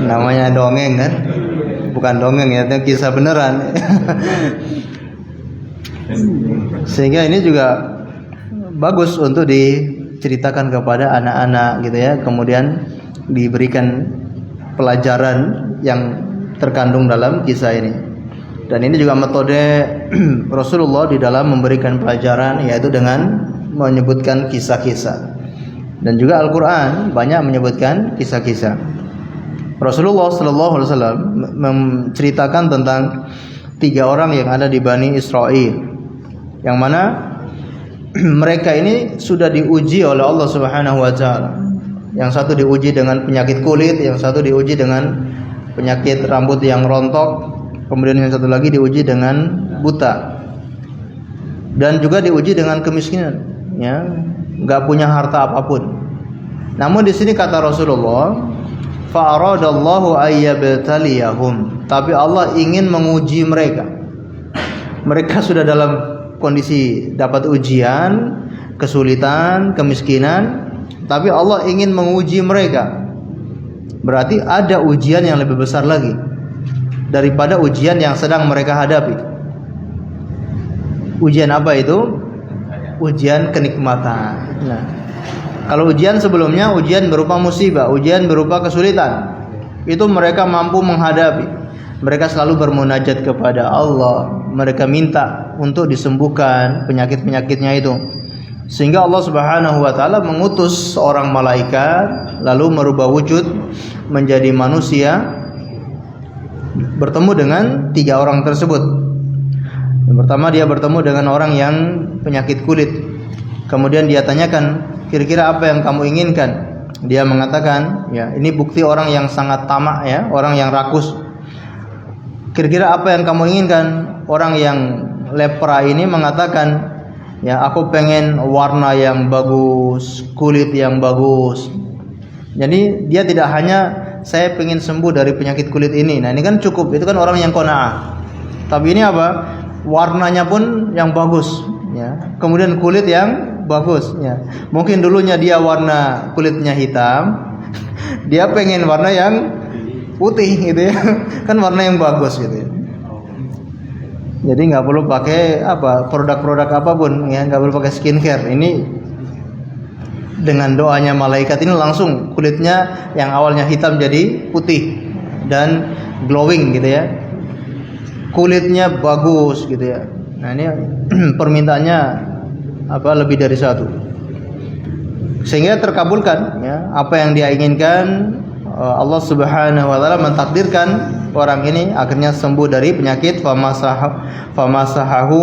namanya dongeng kan? Bukan dongeng ya, itu kisah beneran. Sehingga ini juga bagus untuk diceritakan kepada anak-anak gitu ya. Kemudian diberikan pelajaran yang terkandung dalam kisah ini. Dan ini juga metode Rasulullah di dalam memberikan pelajaran, yaitu dengan menyebutkan kisah-kisah. Dan juga Al-Quran banyak menyebutkan kisah-kisah. Rasulullah SAW menceritakan tentang 3 orang yang ada di Bani Israel, yang mana mereka ini sudah diuji oleh Allah Subhanahu wa Ta'ala. Yang satu diuji dengan penyakit kulit, yang satu diuji dengan penyakit rambut yang rontok, kemudian yang satu lagi diuji dengan buta, dan juga diuji dengan kemiskinan, ya, nggak punya harta apapun. Namun di sini kata Rasulullah, fa'aradallahu ayyabtaliyahum, tapi Allah ingin menguji mereka. Mereka sudah dalam kondisi dapat ujian, kesulitan, kemiskinan, tapi Allah ingin menguji mereka. Berarti ada ujian yang lebih besar lagi daripada ujian yang sedang mereka hadapi. Ujian apa itu? Ujian kenikmatan. Nah, kalau ujian sebelumnya, ujian berupa musibah, ujian berupa kesulitan, itu mereka mampu menghadapi. Mereka selalu bermunajat kepada Allah, mereka minta untuk disembuhkan penyakit-penyakitnya itu. Sehingga Allah Subhanahu wa Ta'ala mengutus seorang malaikat, lalu merubah wujud menjadi manusia, bertemu dengan 3 orang tersebut. Yang pertama, dia bertemu dengan orang yang penyakit kulit. Kemudian dia tanyakan, kira-kira apa yang kamu inginkan? Dia mengatakan, ya, ini bukti orang yang sangat tamak, ya, orang yang rakus. kira-kira apa yang kamu inginkan? Orang yang lepra ini mengatakan, ya aku pengen warna yang bagus, kulit yang bagus. Jadi dia tidak hanya saya pengen sembuh dari penyakit kulit ini. Nah ini kan cukup, itu kan orang yang qanaah. Tapi ini apa? Warnanya pun yang bagus, ya. Kemudian kulit yang bagus, ya. Mungkin dulunya dia warna kulitnya hitam, dia pengen warna yang putih gitu ya. Kan warna yang bagus gitu ya. Jadi nggak perlu pakai produk-produk apapun, ya, nggak perlu pakai skincare. Ini dengan doanya malaikat ini langsung kulitnya yang awalnya hitam jadi putih dan glowing gitu ya. Kulitnya bagus gitu ya. Nah ini permintaannya lebih dari satu, sehingga terkabulkan, ya, apa yang dia inginkan. Allah Subhanahu wa taala mentakdirkan orang ini akhirnya sembuh dari penyakit famasahahu.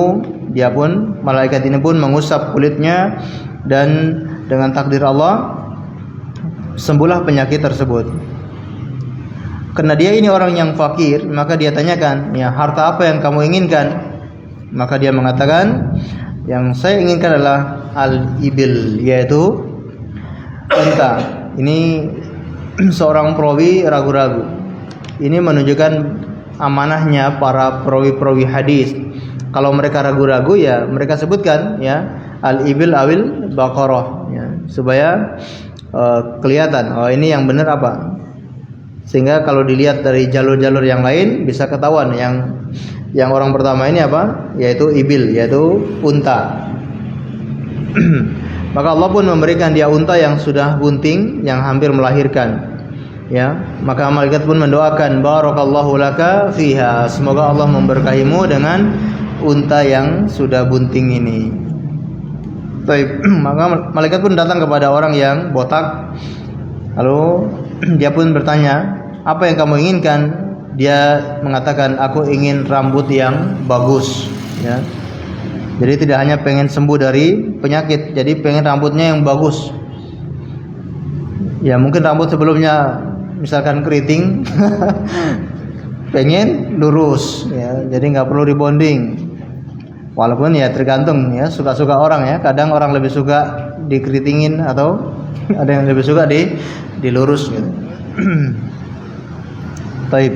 Dia pun, malaikat ini pun mengusap kulitnya, dan dengan takdir Allah sembuhlah penyakit tersebut. Karena dia ini orang yang fakir, maka dia tanyakan, ya, harta apa yang kamu inginkan? Maka dia mengatakan, yang saya inginkan adalah al-ibil, yaitu unta. Ini seorang perawi ragu-ragu. Ini menunjukkan amanahnya para perawi-perawi hadis. Kalau mereka ragu-ragu, ya mereka sebutkan, ya, al-ibil awil baqarah, ya, supaya kelihatan ini yang benar apa. Sehingga kalau dilihat dari jalur-jalur yang lain bisa ketahuan yang orang pertama ini apa? Yaitu ibil, yaitu unta. Maka Allah pun memberikan dia unta yang sudah bunting, yang hampir melahirkan. Ya, maka malaikat pun mendoakan, barakallahu laka fiha, semoga Allah memberkahimu dengan unta yang sudah bunting ini. Baik, maka malaikat pun datang kepada orang yang botak. Lalu dia pun bertanya, apa yang kamu inginkan? Dia mengatakan, aku ingin rambut yang bagus, ya. Jadi tidak hanya pengen sembuh dari penyakit, jadi pengen rambutnya yang bagus. Ya mungkin rambut sebelumnya misalkan keriting, pengen lurus, ya. Jadi nggak perlu rebonding. Walaupun ya tergantung, ya, suka-suka orang, ya. Kadang orang lebih suka dikeritingin atau ada yang lebih suka dilurus gitu. Taib.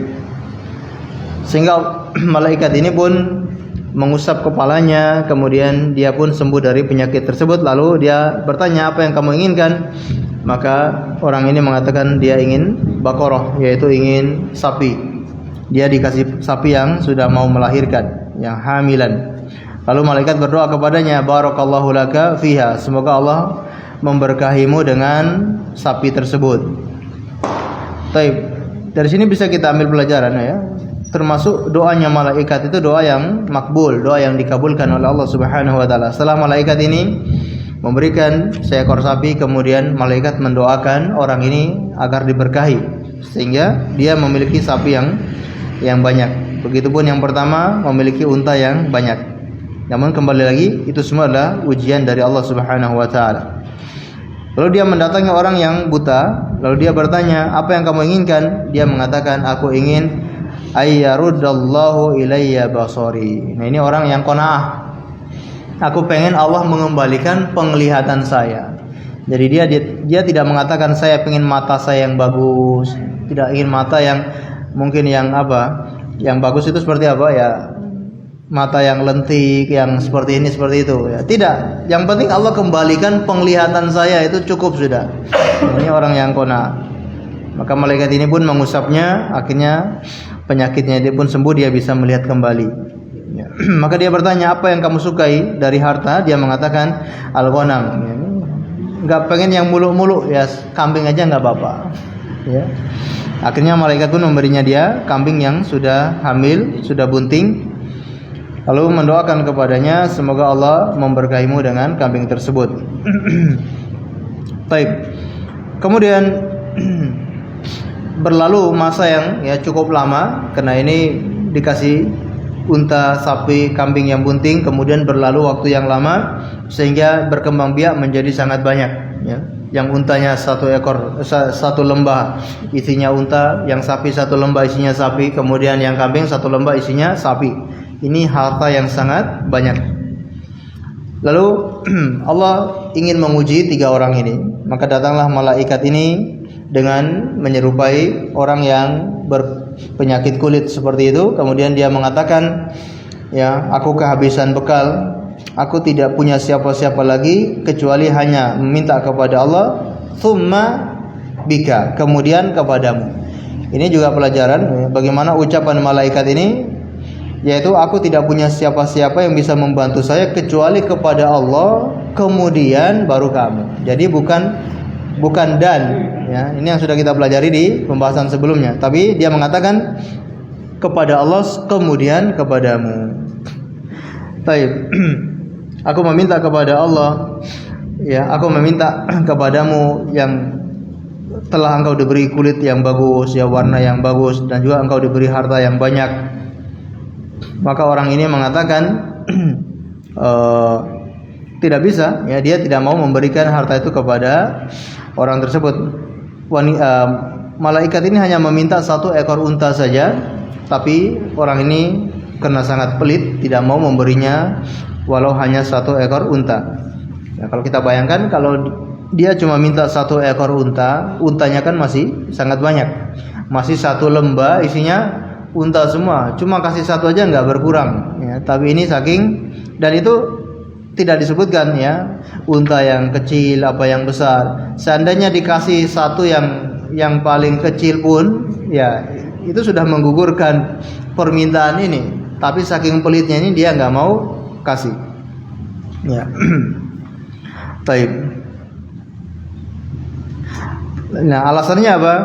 Sehingga malaikat ini pun mengusap kepalanya, kemudian dia pun sembuh dari penyakit tersebut. Lalu dia bertanya, apa yang kamu inginkan? Maka orang ini mengatakan dia ingin baqarah, yaitu ingin sapi. Dia dikasih sapi yang sudah mau melahirkan, yang hamilan. Lalu malaikat berdoa kepadanya, barakallahu laka fiha, semoga Allah memberkahimu dengan sapi tersebut. Taib. Dari sini bisa kita ambil pelajaran, ya. Termasuk doanya malaikat itu doa yang makbul, doa yang dikabulkan oleh Allah Subhanahu wa taala. Setelah malaikat ini memberikan seekor sapi, kemudian malaikat mendoakan orang ini agar diberkahi sehingga dia memiliki sapi yang banyak. Begitupun yang pertama memiliki unta yang banyak. Namun kembali lagi, itu semua adalah ujian dari Allah Subhanahu wa taala. Lalu dia mendatangi orang yang buta, lalu dia bertanya, apa yang kamu inginkan? Dia mengatakan, aku ingin ayyarudallahu ilayya basari. Nah ini orang yang qanaah. Aku pengen Allah mengembalikan penglihatan saya. Jadi dia tidak mengatakan saya pengen mata saya yang bagus, tidak ingin mata yang mungkin yang bagus itu seperti apa, ya, mata yang lentik, yang seperti ini seperti itu, ya. Tidak. Yang penting Allah kembalikan penglihatan saya, itu cukup sudah. Ini orang yang qanaah. Maka malaikat ini pun mengusapnya, akhirnya penyakitnya dia pun sembuh, dia bisa melihat kembali, ya. Maka dia bertanya, apa yang kamu sukai dari harta? Dia mengatakan al-ghanam, ya. Nggak pengen yang muluk-muluk, ya, kambing aja nggak apa-apa, ya. Akhirnya malaikat pun memberinya dia kambing yang sudah hamil, sudah bunting. Lalu mendoakan kepadanya, semoga Allah memberkahimu dengan kambing tersebut. Baik. Kemudian berlalu masa yang, ya, cukup lama, karena ini dikasih unta, sapi, kambing yang bunting. Kemudian berlalu waktu yang lama sehingga berkembang biak menjadi sangat banyak, ya. yang untanya satu lembah isinya unta, yang sapi satu lembah isinya sapi, kemudian yang kambing satu lembah isinya sapi. Ini harta yang sangat banyak. Lalu Allah ingin menguji 3 orang ini, maka datanglah malaikat ini dengan menyerupai orang yang berpenyakit kulit seperti itu. Kemudian dia mengatakan, ya, aku kehabisan bekal. Aku tidak punya siapa-siapa lagi kecuali hanya meminta kepada Allah, thumma bika, kemudian kepadamu. Ini juga pelajaran bagaimana ucapan malaikat ini, yaitu aku tidak punya siapa-siapa yang bisa membantu saya kecuali kepada Allah, kemudian baru kamu. Jadi bukan dan, ya. Ini yang sudah kita pelajari di pembahasan sebelumnya. Tapi dia mengatakan kepada Allah, kemudian kepadamu. Baik. Aku meminta kepada Allah, ya, aku meminta kepadamu yang telah engkau diberi kulit yang bagus, ya, warna yang bagus, dan juga engkau diberi harta yang banyak. Maka orang ini mengatakan tidak bisa, ya, dia tidak mau memberikan harta itu kepada orang tersebut. Malaikat ini hanya meminta 1 ekor unta saja, tapi orang ini karena sangat pelit tidak mau memberinya walau hanya 1 ekor unta. Ya, kalau kita bayangkan kalau dia cuma minta 1 ekor unta, untanya kan masih sangat banyak, masih 1 lembah isinya unta semua, cuma kasih 1 aja nggak berkurang, ya. Tapi ini saking, dan itu tidak disebutkan, ya, unta yang kecil apa yang besar. Seandainya dikasih 1 yang paling kecil pun, ya, itu sudah menggugurkan permintaan ini. Tapi saking pelitnya ini dia nggak mau kasih, ya. Baik. Nah, alasannya apa?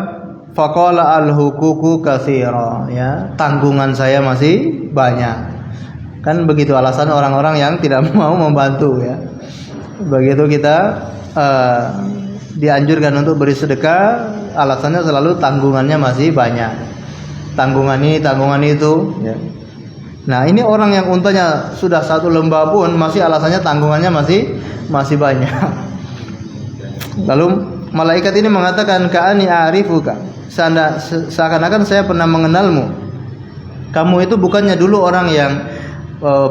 Faqala al-huququ katsira, ya, tanggungan saya masih banyak. Kan begitu alasan orang-orang yang tidak mau membantu, ya. Begitu kita dianjurkan untuk beri sedekah, alasannya selalu tanggungannya masih banyak. Tanggungan ini, tanggungan itu, ya. Nah, ini orang yang untanya sudah 1 lembah pun masih alasannya tanggungannya masih banyak. Lalu malaikat ini mengatakan, ka'ani a'rifuka, seakan-akan saya pernah mengenalmu. Kamu itu bukannya dulu orang yang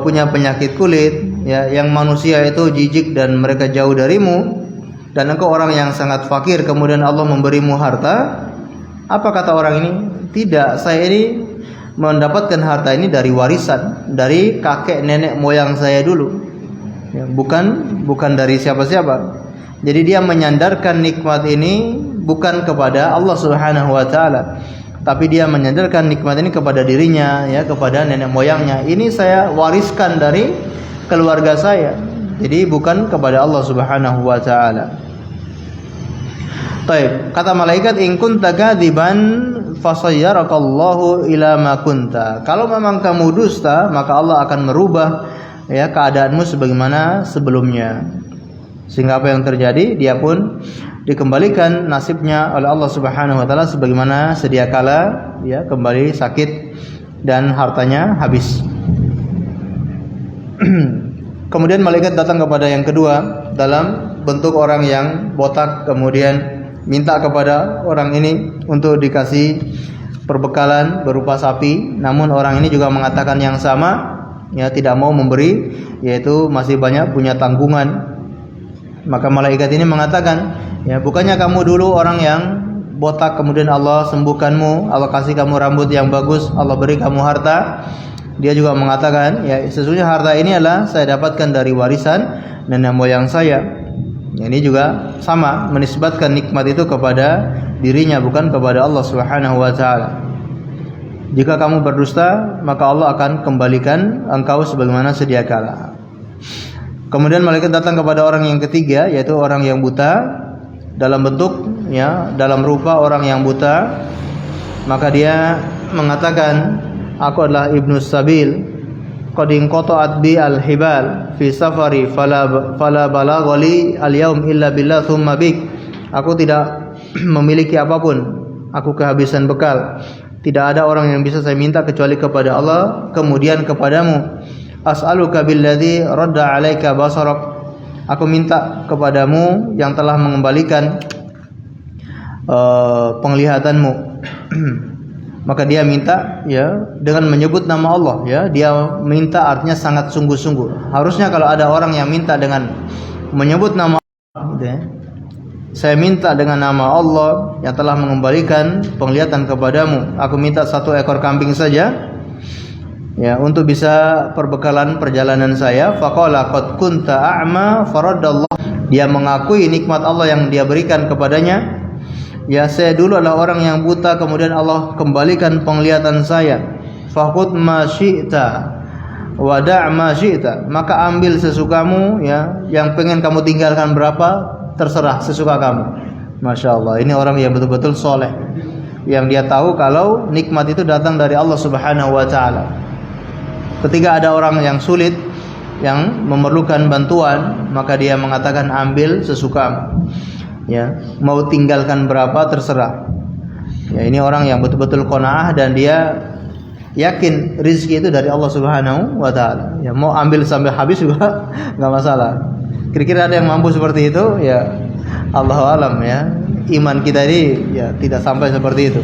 punya penyakit kulit, ya, yang manusia itu jijik dan mereka jauh darimu, dan engkau orang yang sangat fakir, kemudian Allah memberimu harta. Apa kata orang ini? Tidak, saya ini mendapatkan harta ini dari warisan, dari kakek nenek moyang saya dulu, ya, bukan dari siapa-siapa. Jadi dia menyandarkan nikmat ini bukan kepada Allah Subhanahu wa taala, tapi dia menyandarkan nikmat ini kepada dirinya, ya, kepada nenek moyangnya. Ini saya wariskan dari keluarga saya. Jadi bukan kepada Allah Subhanahu wa taala. Baik, kata malaikat, in kunta kadziban fasayyarakallahu ila ma kunta. Kalau memang kamu dusta, maka Allah akan merubah, ya, keadaanmu sebagaimana sebelumnya. Sehingga apa yang terjadi, dia pun dikembalikan nasibnya oleh Allah Subhanahu wa taala sebagaimana sedia kala, ya, kembali sakit dan hartanya habis. Kemudian malaikat datang kepada yang kedua dalam bentuk orang yang botak, kemudian minta kepada orang ini untuk dikasih perbekalan berupa sapi. Namun orang ini juga mengatakan yang sama, ya, tidak mau memberi, yaitu masih banyak punya tanggungan. Maka malaikat ini mengatakan, ya, bukannya kamu dulu orang yang botak, kemudian Allah sembuhkanmu, Allah kasih kamu rambut yang bagus, Allah beri kamu harta. Dia juga mengatakan, ya, sesungguhnya harta ini adalah saya dapatkan dari warisan nenek moyang saya. Ini juga sama, menisbatkan nikmat itu kepada dirinya, bukan kepada Allah Subhanahu wa taala. Jika kamu berdusta, maka Allah akan kembalikan engkau sebagaimana sedia kala. Kemudian malaikat datang kepada orang yang ketiga, yaitu orang yang buta, dalam bentuk, ya, dalam rupa orang yang buta. Maka dia mengatakan, aku adalah Ibnu Sabil, qad inqata'at bi al-hibal fi safari fala balaghali al-yaum illa billah thumma bik. Aku tidak memiliki apapun, aku kehabisan bekal. Tidak ada orang yang bisa saya minta kecuali kepada Allah, kemudian kepadamu. As'aluka billadzi radda 'alaika basarak. Aku minta kepadamu yang telah mengembalikan penglihatanmu. Maka dia minta ya dengan menyebut nama Allah ya. Dia minta artinya sangat sungguh-sungguh. Harusnya kalau ada orang yang minta dengan menyebut nama Allah gitu ya. Saya minta dengan nama Allah yang telah mengembalikan penglihatan kepadamu. Aku minta 1 ekor kambing saja ya untuk bisa perbekalan perjalanan saya. Faqala qad kunta a'ma faraddallah. Dia mengakui nikmat Allah yang dia berikan kepadanya. Ya, saya dulu adalah orang yang buta, kemudian Allah kembalikan penglihatan saya. Faqud ma syi'ta wa da' ma syi'ta. Maka ambil sesukamu ya, yang pengen kamu tinggalkan berapa terserah sesuka kamu. Masya Allah, ini orang yang betul-betul soleh, yang dia tahu kalau nikmat itu datang dari Allah Subhanahu wa ta'ala. Ketika ada orang yang sulit, yang memerlukan bantuan, maka dia mengatakan ambil sesukamu ya, mau tinggalkan berapa terserah ya. Ini orang yang betul-betul qanaah dan dia yakin rezeki itu dari Allah Subhanahu wa ta'ala ya. Mau ambil sampai habis juga nggak masalah. Kira-kira ada yang mampu seperti itu ya, Allahu alam ya. Iman kita ini ya tidak sampai seperti itu.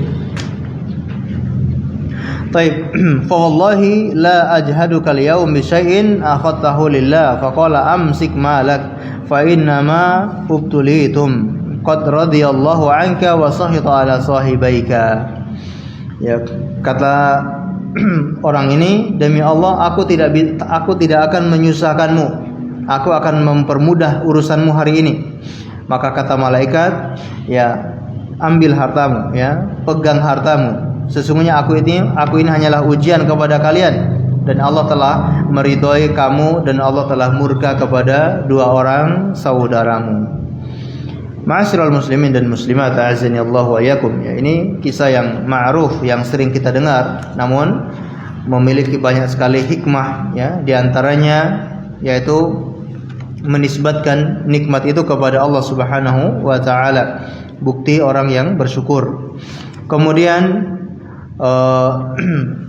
Taib. Fa wallahi la ajhaduka al-yawm bi syai'in akhadtahu lillah faqala amsik malak fa inna ma ubtulitum qad radiyallahu anka wa sahita ala sahibaika. Ya, kata orang ini, demi Allah aku tidak akan menyusahkanmu, aku akan mempermudah urusanmu hari ini. Maka kata malaikat, ya ambil hartamu ya, pegang hartamu. Sesungguhnya aku ini hanyalah ujian kepada kalian, dan Allah telah meridhoi kamu dan Allah telah murka kepada 2 orang saudaramu. Ma'asyiral muslimin dan muslimat, a'azzani Allah wa iyyakum ya. Ini kisah yang ma'ruf, yang sering kita dengar, namun memiliki banyak sekali hikmah ya. Di antaranya yaitu menisbatkan nikmat itu kepada Allah Subhanahu wa ta'ala, bukti orang yang bersyukur. Kemudian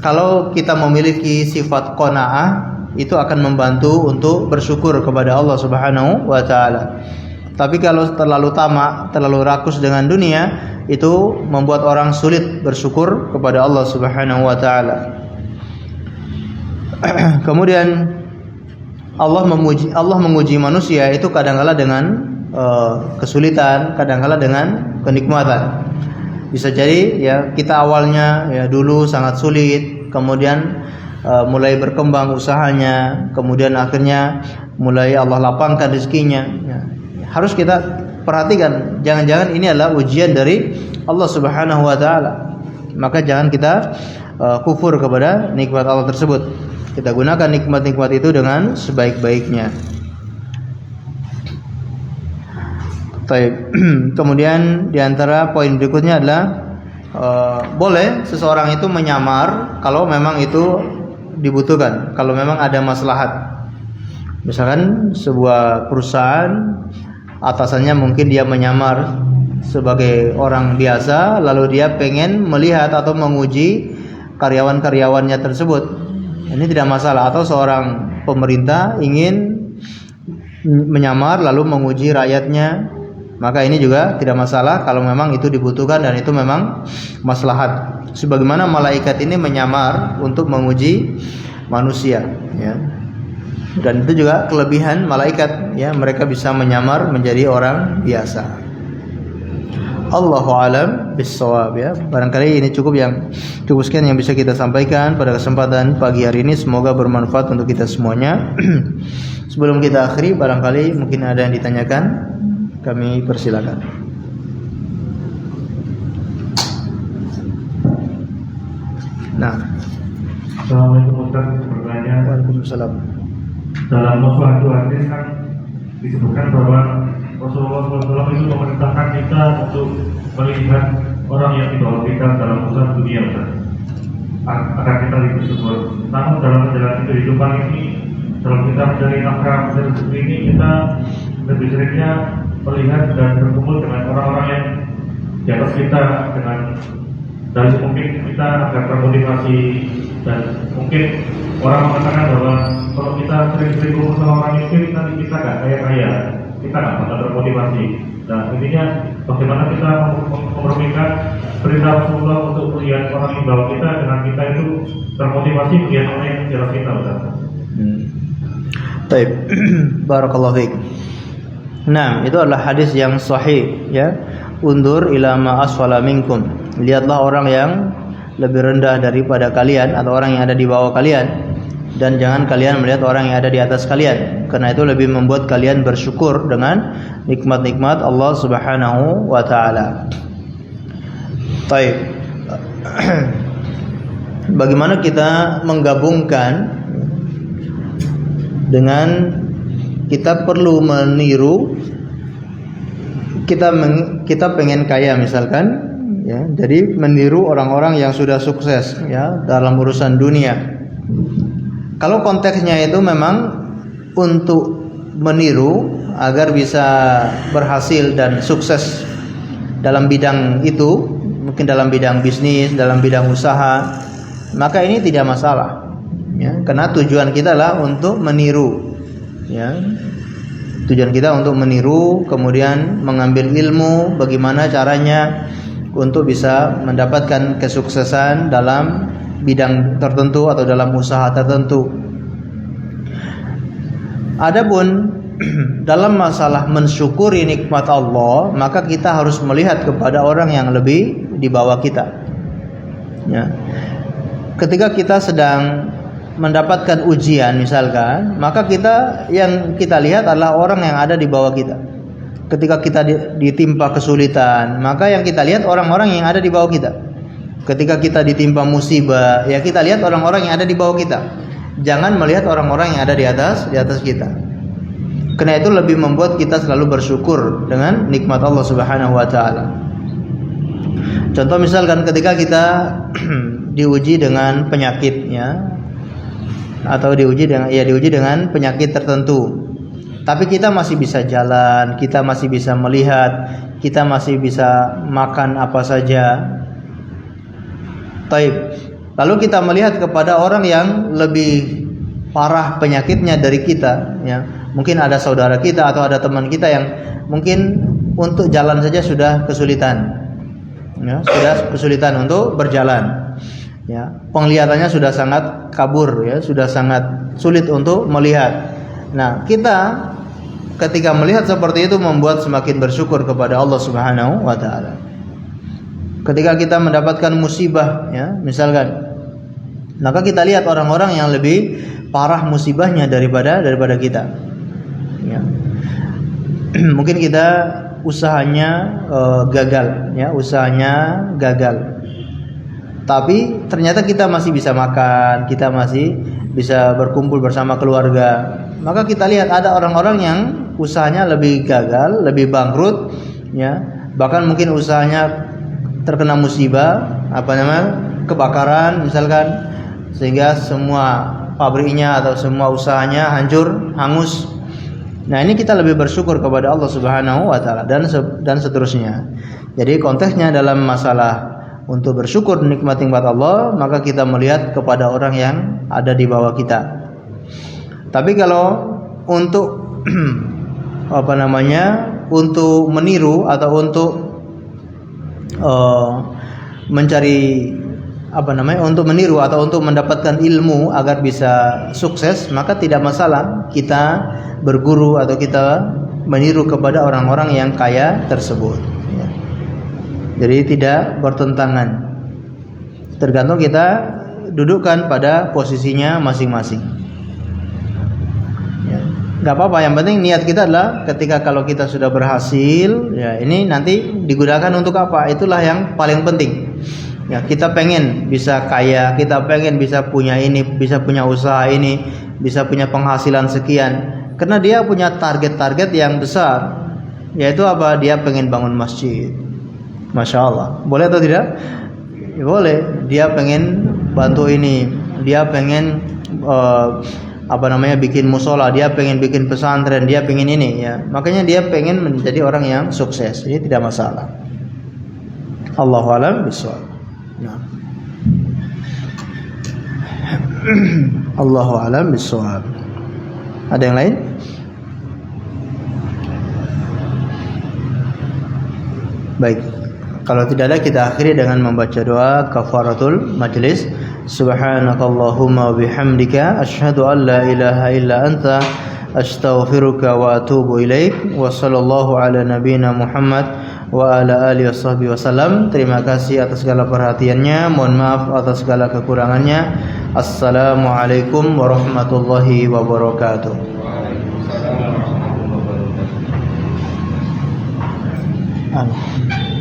kalau kita memiliki sifat qanaah, itu akan membantu untuk bersyukur kepada Allah Subhanahu wa ta'ala. Tapi kalau terlalu tamak, terlalu rakus dengan dunia, itu membuat orang sulit bersyukur kepada Allah Subhanahu wa ta'ala. Kemudian Allah menguji manusia itu kadang-kala dengan kesulitan, kadang-kala dengan kenikmatan. Bisa jadi ya kita awalnya ya dulu sangat sulit, kemudian mulai berkembang usahanya, kemudian akhirnya mulai Allah lapangkan rezekinya ya. Harus kita perhatikan, jangan-jangan ini adalah ujian dari Allah Subhanahu wa ta'ala. Maka jangan kita kufur kepada nikmat Allah tersebut. Kita gunakan nikmat-nikmat itu dengan sebaik-baiknya. Kemudian diantara poin berikutnya adalah boleh seseorang itu menyamar kalau memang itu dibutuhkan, kalau memang ada maslahat. Misalkan sebuah perusahaan, atasannya mungkin dia menyamar sebagai orang biasa, lalu dia pengen melihat atau menguji karyawan-karyawannya tersebut. Ini tidak masalah. Atau seorang pemerintah ingin menyamar lalu menguji rakyatnya, maka ini juga tidak masalah kalau memang itu dibutuhkan dan itu memang maslahat. Sebagaimana malaikat ini menyamar untuk menguji manusia ya. Dan itu juga kelebihan malaikat ya, mereka bisa menyamar menjadi orang biasa. Allahu a'lam bissawab ya. Barangkali ini cukup sekian yang bisa kita sampaikan pada kesempatan pagi hari ini. Semoga bermanfaat untuk kita semuanya. Sebelum kita akhiri, barangkali mungkin ada yang ditanyakan, kami persilakan. Nah, Assalamualaikum Ustaz, pertanyaan. Waalaikumsalam. Dalam suatu hadis kan disebutkan bahwa Rasulullah SAW itu memerintahkan kita untuk melihat orang yang di bawah kita dalam urusan dunia, Ustaz, agar kita lebih bersyukur. Namun dalam menjalani kehidupan ini, dalam kita mencari nafkah, mencari rezeki ini, kita lebih seringnya melihat dan berkumpul dengan orang-orang yang di atas kita, dengan dari mungkin kita agar termotivasi dan mungkin orang mengatakan bahwa kalau kita sering-sering berkumpul sama orang miskin, nanti kita nggak kaya-kaya, kita nggak bakal termotivasi. Nah, intinya bagaimana kita memperhatikan perintah Rasulullah untuk melihat orang di bawah kita dengan kita itu termotivasi melihat orang yang di atas kita, Ustaz. Baik, barakallahu fiik. Nah, itu adalah hadis yang sahih, ya. Undur ila ma asfala minkum. Lihatlah orang yang lebih rendah daripada kalian atau orang yang ada di bawah kalian, dan jangan kalian melihat orang yang ada di atas kalian, karena itu lebih membuat kalian bersyukur dengan nikmat-nikmat Allah Subhanahu wa taala. Baik. Bagaimana kita menggabungkan dengan kita perlu meniru, kita pengen kaya misalkan, ya, jadi meniru orang-orang yang sudah sukses, ya, dalam urusan dunia. Kalau konteksnya itu memang untuk meniru agar bisa berhasil dan sukses dalam bidang itu, mungkin dalam bidang bisnis, dalam bidang usaha, maka ini tidak masalah, ya, karena tujuan kita adalah untuk meniru, ya. Tujuan kita untuk meniru, kemudian mengambil ilmu bagaimana caranya untuk bisa mendapatkan kesuksesan dalam bidang tertentu atau dalam usaha tertentu. Adapun dalam masalah mensyukuri nikmat Allah, maka kita harus melihat kepada orang yang lebih di bawah kita, ya. Ketika kita sedang mendapatkan ujian misalkan, maka yang kita lihat adalah orang yang ada di bawah kita. Ketika kita ditimpa kesulitan, maka yang kita lihat orang-orang yang ada di bawah kita. Ketika kita ditimpa musibah, ya kita lihat orang-orang yang ada di bawah kita. Jangan melihat orang-orang yang ada di atas kita. Karena itu lebih membuat kita selalu bersyukur dengan nikmat Allah Subhanahu wa taala. Contoh misalkan ketika kita diuji dengan penyakit, ya, atau diuji dengan penyakit tertentu, tapi kita masih bisa jalan, kita masih bisa melihat, kita masih bisa makan apa saja. Taib. Lalu kita melihat kepada orang yang lebih parah penyakitnya dari kita, ya. Mungkin ada saudara kita atau ada teman kita yang mungkin untuk jalan saja sudah kesulitan, ya, sudah kesulitan untuk berjalan. Ya, penglihatannya sudah sangat kabur, ya, sudah sangat sulit untuk melihat. Nah, kita ketika melihat seperti itu membuat semakin bersyukur kepada Allah Subhanahu wa taala. Ketika kita mendapatkan musibah, ya, misalkan, maka kita lihat orang-orang yang lebih parah musibahnya daripada kita. Ya. Mungkin kita usahanya gagal, ya, usahanya gagal. Tapi ternyata kita masih bisa makan, kita masih bisa berkumpul bersama keluarga. Maka kita lihat ada orang-orang yang usahanya lebih gagal, lebih bangkrut, ya. Bahkan mungkin usahanya terkena musibah, kebakaran misalkan, sehingga semua pabriknya atau semua usahanya hancur, hangus. Nah, ini kita lebih bersyukur kepada Allah Subhanahu wa taala dan seterusnya. Jadi konteksnya dalam masalah untuk bersyukur nikmat-nikmat Allah, maka kita melihat kepada orang yang ada di bawah kita. Tapi kalau untuk untuk meniru atau untuk untuk meniru atau untuk mendapatkan ilmu agar bisa sukses, maka tidak masalah kita berguru atau kita meniru kepada orang-orang yang kaya tersebut. Jadi tidak bertentangan. Tergantung kita dudukkan pada posisinya masing-masing. Ya, nggak apa-apa. Yang penting niat kita adalah ketika kalau kita sudah berhasil, ya ini nanti digunakan untuk apa? Itulah yang paling penting. Ya, kita pengen bisa kaya, kita pengen bisa punya ini, bisa punya usaha ini, bisa punya penghasilan sekian. Karena dia punya target-target yang besar. Yaitu apa? Dia pengen bangun masjid. Masya Allah, boleh atau tidak? Ya, boleh. Dia pengen bantu ini, dia pengen bikin musola, dia pengen bikin pesantren, dia pengen ini, ya. Makanya dia pengen menjadi orang yang sukses. Ini tidak masalah. Allahu a'lam bishawab. Nah. Allahu a'lam bishawab. Ada yang lain? Baik. Kalau tidak ada, kita akhiri dengan membaca doa kafaratul majlis. Subhanakallahumma wa bihamdika asyhadu an la ilaha illa anta astaghfiruka wa atubu ilaik. Wa sallallahu ala nabiyyina Muhammad wa ala alihi washabbihi wasallam. Terima kasih atas segala perhatiannya. Mohon maaf atas segala kekurangannya. Assalamualaikum warahmatullahi wabarakatuh. Waalaikumsalam warahmatullahi wabarakatuh.